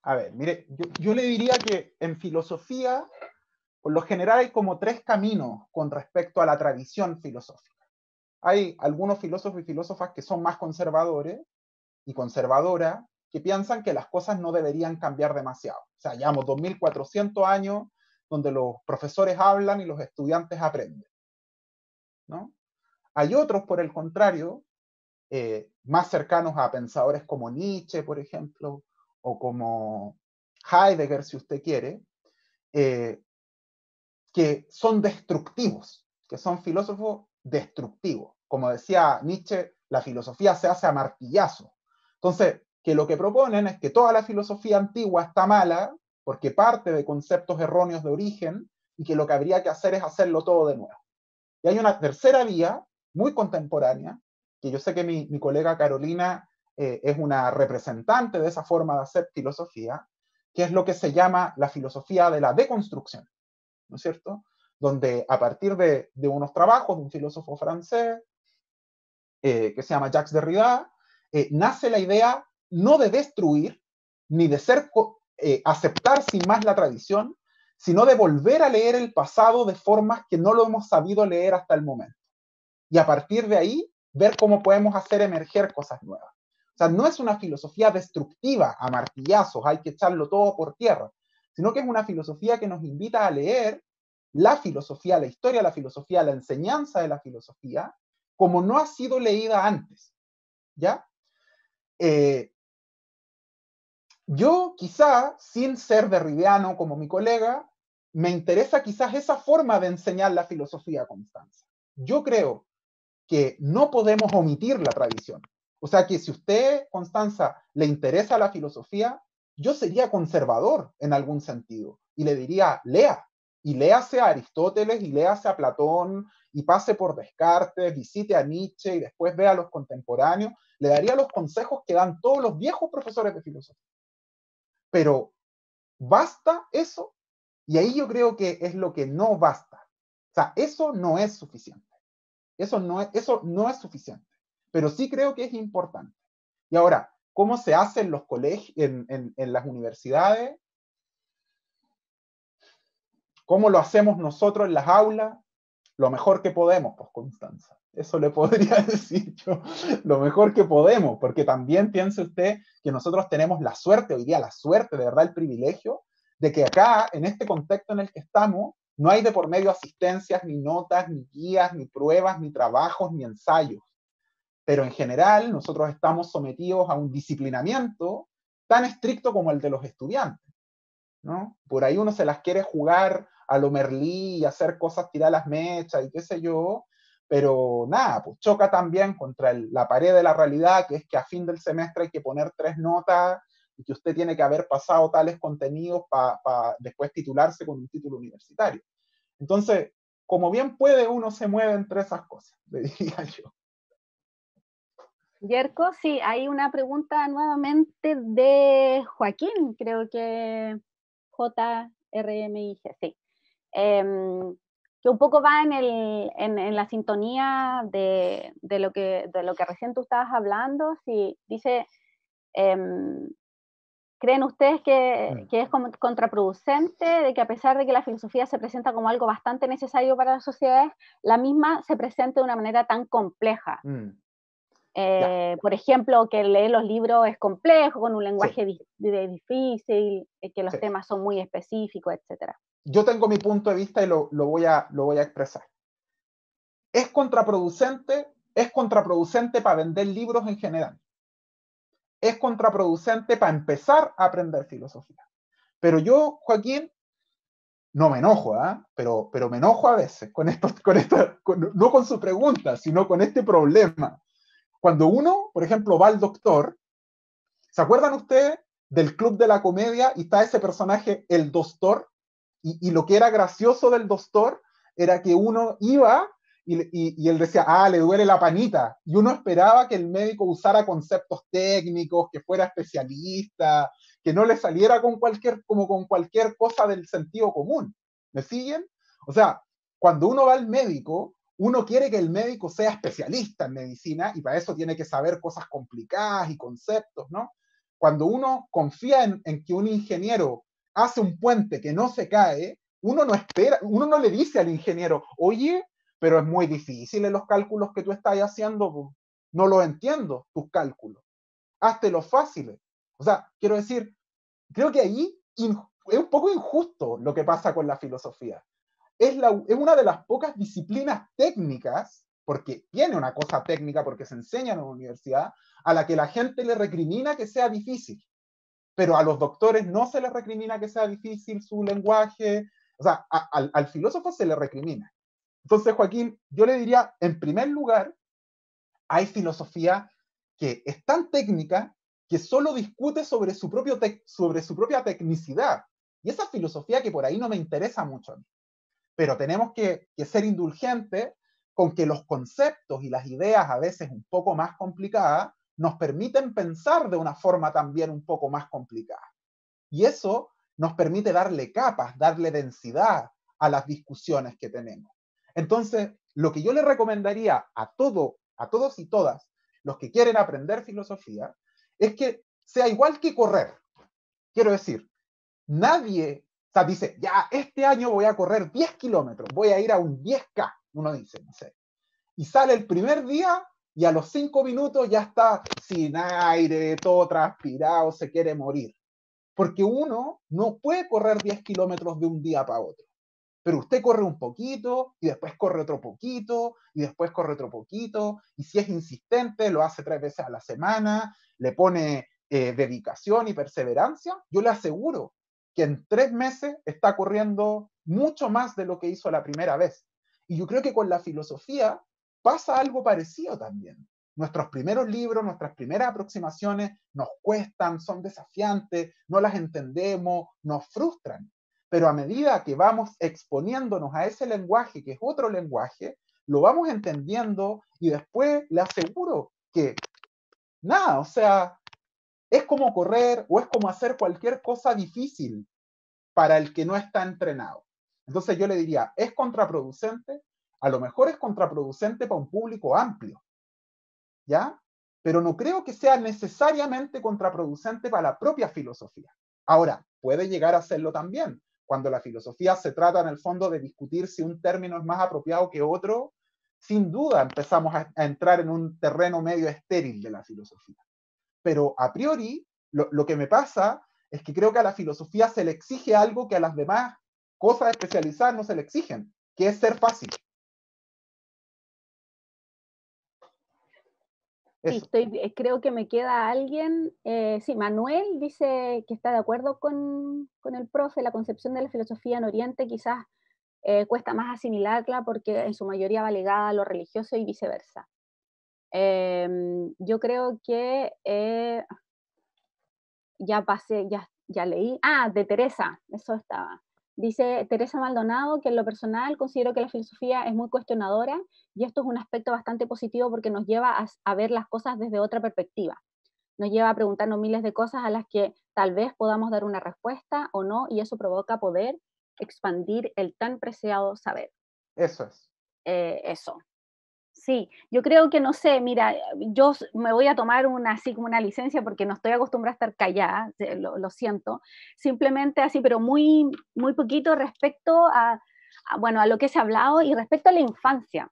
a ver, mire, yo le diría que en filosofía, por lo general hay como 3 caminos con respecto a la tradición filosófica. Hay algunos filósofos y filósofas que son más conservadores y conservadoras, que piensan que las cosas no deberían cambiar demasiado. O sea, llevamos 2400 años donde los profesores hablan y los estudiantes aprenden, ¿no? Hay otros, por el contrario, más cercanos a pensadores como Nietzsche, por ejemplo, o como Heidegger, si usted quiere, que son destructivos, que son filósofos destructivos. Como decía Nietzsche, la filosofía se hace a martillazo. Entonces, que lo que proponen es que toda la filosofía antigua está mala porque parte de conceptos erróneos de origen, y que lo que habría que hacer es hacerlo todo de nuevo. Y hay una tercera vía, muy contemporánea, que yo sé que mi colega Carolina es una representante de esa forma de hacer filosofía, que es lo que se llama la filosofía de la deconstrucción, ¿no es cierto? Donde a partir de unos trabajos de un filósofo francés que se llama Jacques Derrida, nace la idea no de destruir, ni de aceptar sin más la tradición, sino de volver a leer el pasado de formas que no lo hemos sabido leer hasta el momento. Y a partir de ahí, ver cómo podemos hacer emerger cosas nuevas. O sea, no es una filosofía destructiva a martillazos, hay que echarlo todo por tierra, sino que es una filosofía que nos invita a leer la filosofía, la historia de la filosofía, la enseñanza de la filosofía, como no ha sido leída antes, ¿ya? Yo quizá, sin ser derridiano como mi colega, me interesa quizás esa forma de enseñar la filosofía, Constanza. Yo creo que no podemos omitir la tradición. O sea que si usted, Constanza, le interesa la filosofía, yo sería conservador en algún sentido y le diría, lea, y léase a Aristóteles y léase a Platón y pase por Descartes, visite a Nietzsche y después vea a los contemporáneos. Le daría los consejos que dan todos los viejos profesores de filosofía. Pero ¿basta eso? Y ahí yo creo que es lo que no basta. O sea, eso no es suficiente. Eso no es suficiente. Pero sí creo que es importante. Y ahora, ¿cómo se hace en los colegios, en las universidades? ¿Cómo lo hacemos nosotros en las aulas? Lo mejor que podemos, pues, Constanza. Eso le podría decir yo, lo mejor que podemos, porque también piense usted que nosotros tenemos la suerte, hoy día la suerte, de verdad, el privilegio, de que acá, en este contexto en el que estamos, no hay de por medio asistencias, ni notas, ni guías, ni pruebas, ni trabajos, ni ensayos. Pero en general, nosotros estamos sometidos a un disciplinamiento tan estricto como el de los estudiantes, ¿no? Por ahí uno se las quiere jugar a lo Merlí y hacer cosas, tirar las mechas y qué sé yo, pero nada, pues choca también contra la pared de la realidad, que es que a fin del semestre hay que poner 3 notas y que usted tiene que haber pasado tales contenidos para después titularse con un título universitario. Entonces, como bien puede, uno se mueve entre esas cosas, le diría yo. Yerko, sí, hay una pregunta nuevamente de Joaquín, creo que JRMIG, sí. Que un poco va en la sintonía de lo que recién tú estabas hablando. Sí, dice, ¿creen ustedes que es contraproducente de que, a pesar de que la filosofía se presenta como algo bastante necesario para las sociedades, la misma se presente de una manera tan compleja? Por ejemplo, que leer los libros es complejo, con un lenguaje difícil, que los temas son muy específicos, etc. Yo tengo mi punto de vista y lo voy a expresar. Es contraproducente para vender libros en general. Es contraproducente para empezar a aprender filosofía. Pero yo, Joaquín, no me enojo, pero me enojo a veces no con su pregunta, sino con este problema. Cuando uno, por ejemplo, va al doctor, ¿se acuerdan ustedes del Club de la Comedia y está ese personaje, el Dostor? Y lo que era gracioso del Dostor era que uno iba y él decía, le duele la panita. Y uno esperaba que el médico usara conceptos técnicos, que fuera especialista, que no le saliera con cualquier cosa del sentido común. ¿Me siguen? O sea, cuando uno va al médico, uno quiere que el médico sea especialista en medicina y para eso tiene que saber cosas complicadas y conceptos, ¿no? Cuando uno confía en que un ingeniero hace un puente que no se cae, uno no le dice al ingeniero, oye, pero es muy difícil en los cálculos que tú estás haciendo, no lo entiendo, tus cálculos, hazte los fáciles. O sea, quiero decir, creo que ahí es un poco injusto lo que pasa con la filosofía. Es una de las pocas disciplinas técnicas, porque tiene una cosa técnica, porque se enseña en la universidad, a la que la gente le recrimina que sea difícil. Pero a los doctores no se les recrimina que sea difícil su lenguaje, o sea, al filósofo se le recrimina. Entonces, Joaquín, yo le diría, en primer lugar, hay filosofía que es tan técnica que solo discute sobre su propia tecnicidad. Y esa filosofía que por ahí no me interesa mucho a mí. Pero tenemos que ser indulgentes con que los conceptos y las ideas, a veces un poco más complicadas, nos permiten pensar de una forma también un poco más complicada. Y eso nos permite darle capas, darle densidad a las discusiones que tenemos. Entonces, lo que yo le recomendaría a todos y todas los que quieren aprender filosofía es que sea igual que correr. Quiero decir, nadie, o sea, dice, ya, este año voy a correr 10 kilómetros, voy a ir a un 10K, uno dice, no sé. Y sale el primer día y a los 5 minutos ya está sin aire, todo transpirado, se quiere morir. Porque uno no puede correr 10 kilómetros de un día para otro. Pero usted corre un poquito y después corre otro poquito y después corre otro poquito. Y si es insistente, lo hace 3 veces a la semana, le pone dedicación y perseverancia. Yo le aseguro que en 3 meses está corriendo mucho más de lo que hizo la primera vez. Y yo creo que con la filosofía pasa algo parecido también. Nuestros primeros libros, nuestras primeras aproximaciones nos cuestan, son desafiantes, no las entendemos, nos frustran. Pero a medida que vamos exponiéndonos a ese lenguaje, que es otro lenguaje, lo vamos entendiendo y después le aseguro que nada, o sea, es como correr o es como hacer cualquier cosa difícil. para el que no está entrenado. Entonces yo le diría, ¿es contraproducente? A lo mejor es contraproducente para un público amplio, ¿ya? Pero no creo que sea necesariamente contraproducente para la propia filosofía. Ahora, puede llegar a serlo también, cuando la filosofía se trata en el fondo de discutir si un término es más apropiado que otro, sin duda empezamos a entrar en un terreno medio estéril de la filosofía. Pero a priori, lo que me pasa es que creo que a la filosofía se le exige algo que a las demás cosas especializadas no se le exigen, que es ser fácil. Sí, creo que me queda alguien. Sí, Manuel dice que está de acuerdo con el profe. La concepción de la filosofía en Oriente quizás cuesta más asimilarla porque en su mayoría va ligada a lo religioso y viceversa. Yo creo que ya pasé, ya leí. Ah, de Teresa, eso estaba. Dice Teresa Maldonado que en lo personal considero que la filosofía es muy cuestionadora y esto es un aspecto bastante positivo porque nos lleva a ver las cosas desde otra perspectiva. Nos lleva a preguntarnos miles de cosas a las que tal vez podamos dar una respuesta o no, y eso provoca poder expandir el tan preciado saber. Eso es. Eso. Sí, yo creo que no sé, mira, yo me voy a tomar así como una licencia porque no estoy acostumbrada a estar callada, lo siento, simplemente así, pero muy, muy poquito respecto bueno, a lo que se ha hablado y respecto a la infancia.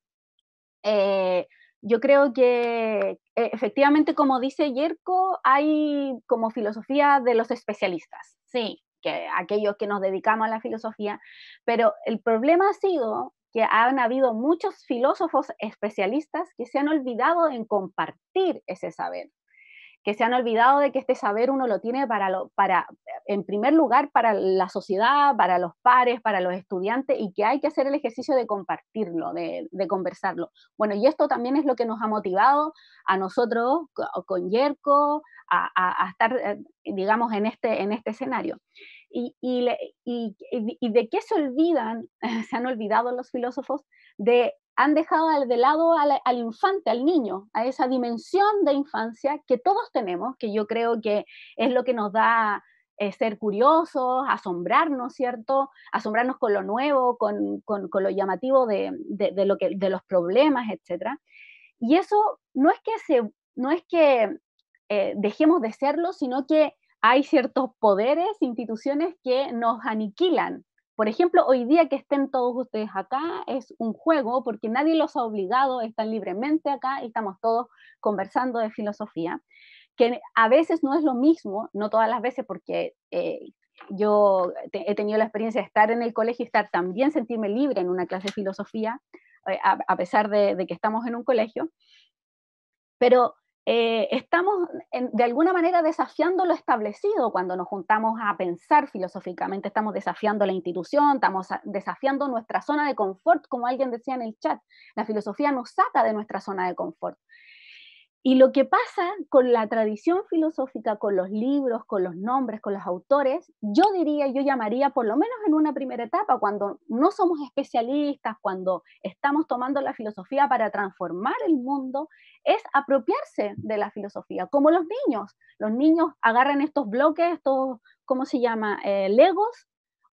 Yo creo que efectivamente, como dice Yerko, hay como filosofía de los especialistas, sí, que aquellos que nos dedicamos a la filosofía, pero el problema ha sido que han habido muchos filósofos especialistas que se han olvidado en compartir ese saber, que se han olvidado de que este saber uno lo tiene en primer lugar, para la sociedad, para los pares, para los estudiantes, y que hay que hacer el ejercicio de compartirlo, de conversarlo. Bueno, y esto también es lo que nos ha motivado a nosotros, con Yerko, a estar, digamos, en este escenario. ¿Y de qué se olvidan? Se han olvidado los filósofos han dejado de lado al infante, al niño, a esa dimensión de infancia que todos tenemos, que yo creo que es lo que nos da ser curiosos, asombrarnos, ¿cierto? Asombrarnos con lo nuevo, con lo llamativo de los problemas, etc. Y eso no es que dejemos de serlo, sino que hay ciertos poderes, instituciones que nos aniquilan. Por ejemplo, hoy día que estén todos ustedes acá es un juego porque nadie los ha obligado, están libremente acá y estamos todos conversando de filosofía, que a veces no es lo mismo, no todas las veces, porque yo he tenido la experiencia de estar en el colegio y también sentirme libre en una clase de filosofía, a pesar de que estamos en un colegio, pero estamos de alguna manera desafiando lo establecido cuando nos juntamos a pensar filosóficamente, estamos desafiando la institución, estamos desafiando nuestra zona de confort, como alguien decía en el chat. La filosofía nos saca de nuestra zona de confort. Y lo que pasa con la tradición filosófica, con los libros, con los nombres, con los autores, yo llamaría, por lo menos en una primera etapa, cuando no somos especialistas, cuando estamos tomando la filosofía para transformar el mundo, es apropiarse de la filosofía, como los niños. Los niños agarran estos bloques, estos, ¿cómo se llama? Legos,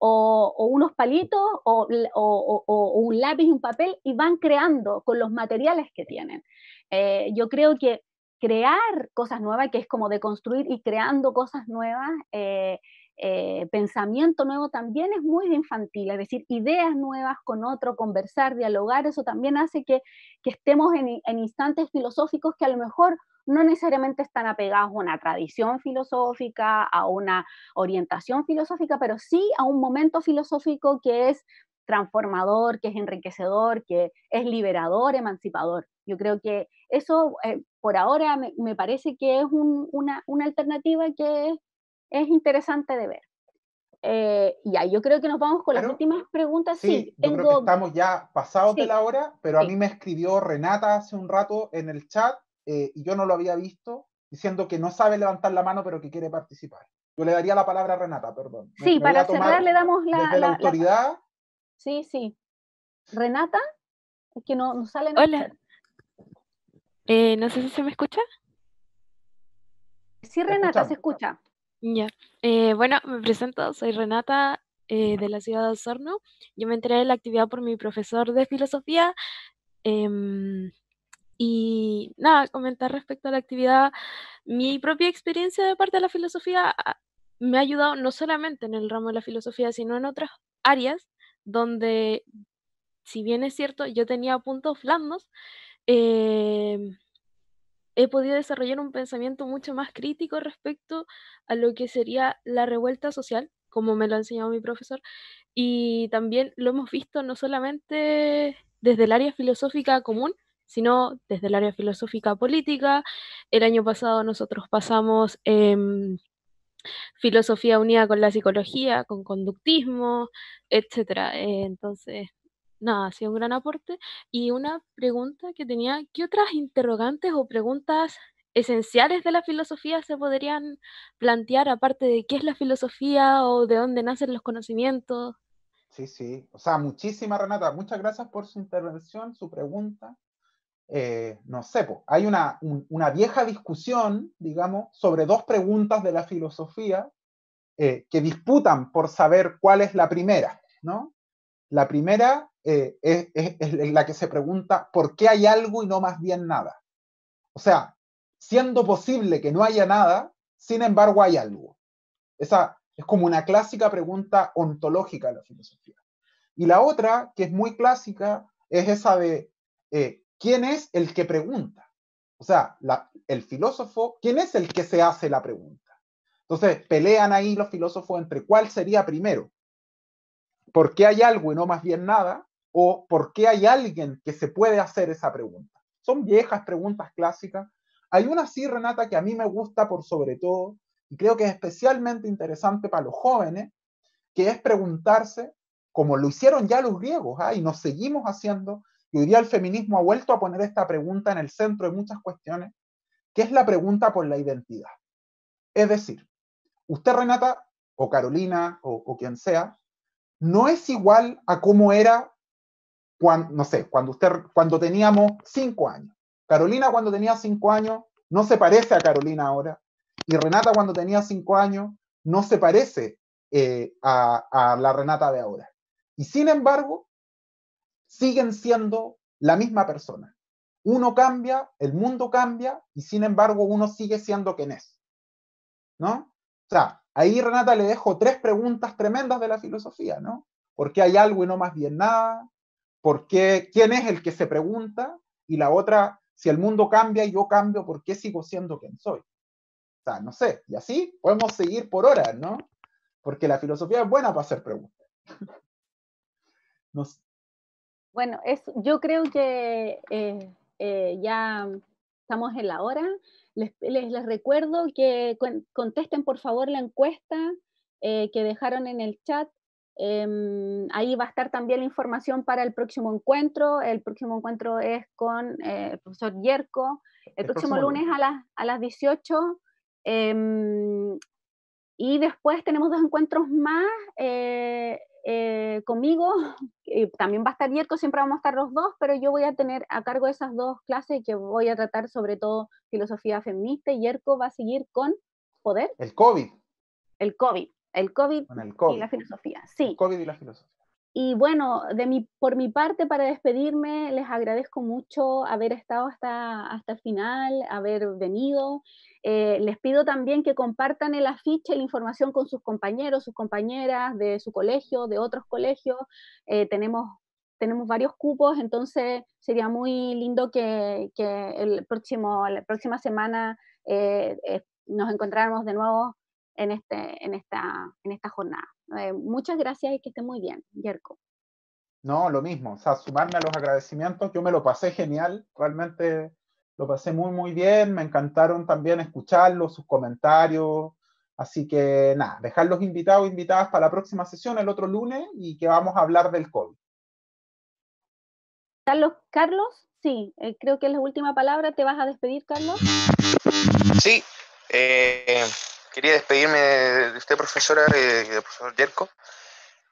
o unos palitos, o un lápiz y un papel, y van creando con los materiales que tienen. Yo creo que crear cosas nuevas, que es como de construir y creando cosas nuevas, pensamiento nuevo también es muy infantil, es decir, ideas nuevas con otro, conversar, dialogar, eso también hace que estemos en instantes filosóficos que a lo mejor no necesariamente están apegados a una tradición filosófica, a una orientación filosófica, pero sí a un momento filosófico que es transformador, que es enriquecedor, que es liberador, emancipador. Yo creo que eso por ahora me parece que es una alternativa que es interesante de ver. Ya, yo creo que nos vamos con las últimas preguntas. Sí, yo creo que estamos ya pasados de la hora, pero a mí me escribió Renata hace un rato en el chat y yo no lo había visto, diciendo que no sabe levantar la mano, pero que quiere participar. Yo le daría la palabra a Renata, perdón. Sí, para cerrar le damos la autoridad. Sí, sí. Renata, es que no sale en Hola. el chat. No sé si se me escucha. Sí, Renata, se escucha. Ya. Bueno, me presento, soy Renata, de la ciudad de Osorno. Yo me enteré de la actividad por mi profesor de filosofía. Y nada, comentar respecto a la actividad, mi propia experiencia de parte de la filosofía me ha ayudado no solamente en el ramo de la filosofía, sino en otras áreas donde, si bien es cierto, yo tenía puntos blandos, eh, he podido desarrollar un pensamiento mucho más crítico respecto a lo que sería la revuelta social, como me lo ha enseñado mi profesor, y también lo hemos visto no solamente desde el área filosófica común, sino desde el área filosófica política. El año pasado nosotros pasamos filosofía unida con la psicología, con conductismo, etcétera. Entonces, nada, ha sido un gran aporte. Y una pregunta que tenía, ¿qué otras interrogantes o preguntas esenciales de la filosofía se podrían plantear, aparte de qué es la filosofía o de dónde nacen los conocimientos? Sí, sí. O sea, muchísimas, Renata. Muchas gracias por su intervención, su pregunta. No sé, hay una vieja discusión, digamos, sobre dos preguntas de la filosofía que disputan por saber cuál es la primera, ¿no? La primera es la que se pregunta ¿por qué hay algo y no más bien nada? O sea, siendo posible que no haya nada, sin embargo hay algo. Esa es como una clásica pregunta ontológica de la filosofía. Y la otra, que es muy clásica, es esa de ¿quién es el que pregunta? O sea, el filósofo, ¿quién es el que se hace la pregunta? Entonces, pelean ahí los filósofos entre cuál sería primero. ¿Por qué hay algo y no más bien nada? ¿O por qué hay alguien que se puede hacer esa pregunta? Son viejas preguntas clásicas. Hay una sí, Renata, que a mí me gusta por sobre todo, y creo que es especialmente interesante para los jóvenes, que es preguntarse, como lo hicieron ya los griegos, y nos seguimos haciendo, y hoy día el feminismo ha vuelto a poner esta pregunta en el centro de muchas cuestiones, que es la pregunta por la identidad. Es decir, usted, Renata, o Carolina, o quien sea, no es igual a cómo era cuando, no sé, cuando teníamos 5 años. Carolina cuando tenía 5 años no se parece a Carolina ahora, y Renata cuando tenía 5 años no se parece a la Renata de ahora. Y sin embargo, siguen siendo la misma persona. Uno cambia, el mundo cambia, y sin embargo uno sigue siendo quien es. ¿No? O sea, ahí, Renata, le dejo 3 preguntas tremendas de la filosofía, ¿no? ¿Por qué hay algo y no más bien nada? ¿Por qué? ¿Quién es el que se pregunta? Y la otra, si el mundo cambia y yo cambio, ¿por qué sigo siendo quien soy? O sea, no sé, y así podemos seguir por horas, ¿no? Porque la filosofía es buena para hacer preguntas. No sé. Bueno, yo creo que ya estamos en la hora. Les recuerdo que contesten por favor la encuesta que dejaron en el chat. Ahí va a estar también la información para el próximo encuentro. El próximo encuentro es con el profesor Yerko, el próximo lunes a las 18. Y después tenemos 2 encuentros más conmigo. También va a estar Yerko, siempre vamos a estar los dos, pero yo voy a tener a cargo esas 2 clases que voy a tratar sobre todo filosofía feminista, y Yerko va a seguir con poder. El COVID. El COVID Con el COVID. y la filosofía, sí. El COVID y la filosofía. Y bueno, por mi parte, para despedirme, les agradezco mucho haber estado hasta el final, haber venido. Les pido también que compartan el afiche, la información con sus compañeros, sus compañeras de su colegio, de otros colegios. Tenemos varios cupos, entonces sería muy lindo que la próxima semana nos encontráramos de nuevo en esta jornada. Muchas gracias y que estén muy bien, Yerko. No, lo mismo, o sea, sumarme a los agradecimientos, yo me lo pasé genial, realmente lo pasé muy, muy bien, me encantaron también escucharlos, sus comentarios, así que nada, dejar los invitados, invitadas para la próxima sesión el otro lunes y que vamos a hablar del COVID. Carlos, sí, creo que es la última palabra, ¿te vas a despedir, Carlos? Sí, quería despedirme de usted, profesora, del profesor Yerko.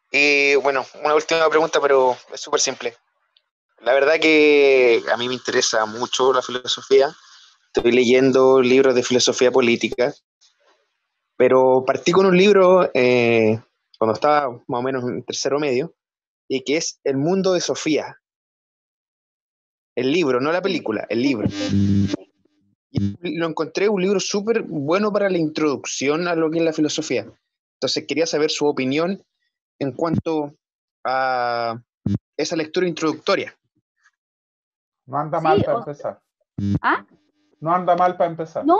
Y bueno, una última pregunta, pero es súper simple. La verdad que a mí me interesa mucho la filosofía. Estoy leyendo libros de filosofía política, pero partí con un libro cuando estaba más o menos en tercero medio, y que es El mundo de Sofía. El libro, no la película, el libro. Y lo encontré un libro súper bueno para la introducción a lo que es la filosofía. Entonces quería saber su opinión en cuanto a esa lectura introductoria. No anda Sí, mal para empezar. ¿Ah? No anda mal para empezar. No,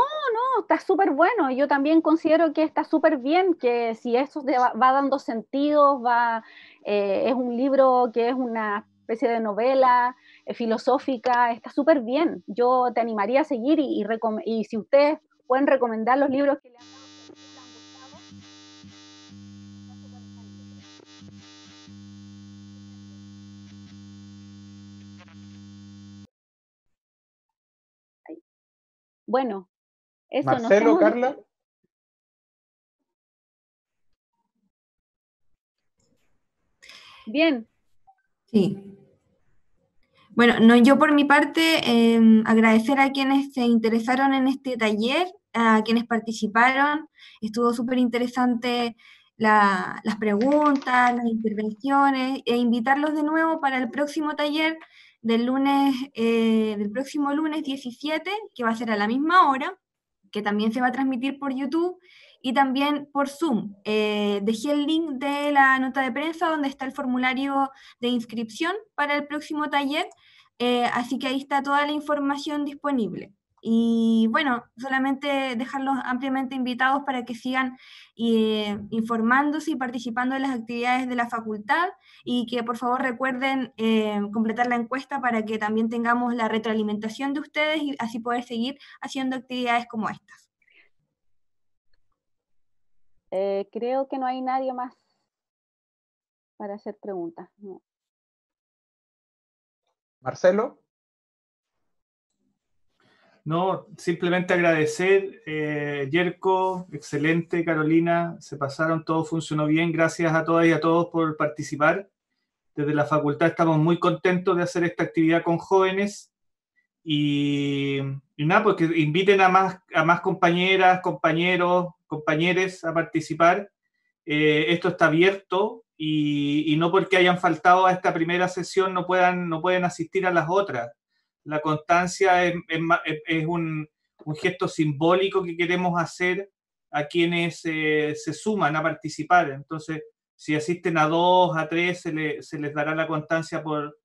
está súper bueno. Yo también considero que está súper bien, que si eso va dando sentido, es un libro que es una especie de novela filosófica, está súper bien. Yo te animaría a seguir y si ustedes pueden recomendar los libros que le han dado, bueno, eso, nos Marcelo, estamos... Carla. Bien. Sí. Bueno, no, yo por mi parte agradecer a quienes se interesaron en este taller, a quienes participaron. Estuvo súper interesante las preguntas, las intervenciones, e invitarlos de nuevo para el próximo taller del próximo lunes 17, que va a ser a la misma hora, que también se va a transmitir por YouTube y también por Zoom. Dejé el link de la nota de prensa donde está el formulario de inscripción para el próximo taller, así que ahí está toda la información disponible. Y bueno, solamente dejarlos ampliamente invitados para que sigan informándose y participando en las actividades de la facultad, y que por favor recuerden completar la encuesta para que también tengamos la retroalimentación de ustedes y así poder seguir haciendo actividades como estas. Creo que no hay nadie más para hacer preguntas. No. Marcelo. No, simplemente agradecer, Yerko, excelente, Carolina, se pasaron, todo funcionó bien, gracias a todas y a todos por participar. Desde la facultad estamos muy contentos de hacer esta actividad con jóvenes y nada, pues que inviten a más compañeras, compañeros, compañeres a participar. Esto está abierto y no porque hayan faltado a esta primera sesión no pueden asistir a las otras. La constancia es un gesto simbólico que queremos hacer a quienes se suman a participar. Entonces, si asisten a 2, a 3, se les dará la constancia por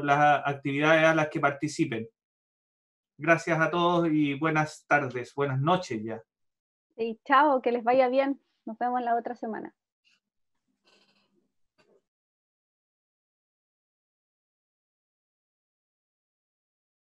las actividades a las que participen. Gracias a todos y buenas tardes, buenas noches ya. Sí, chao, que les vaya bien. Nos vemos la otra semana.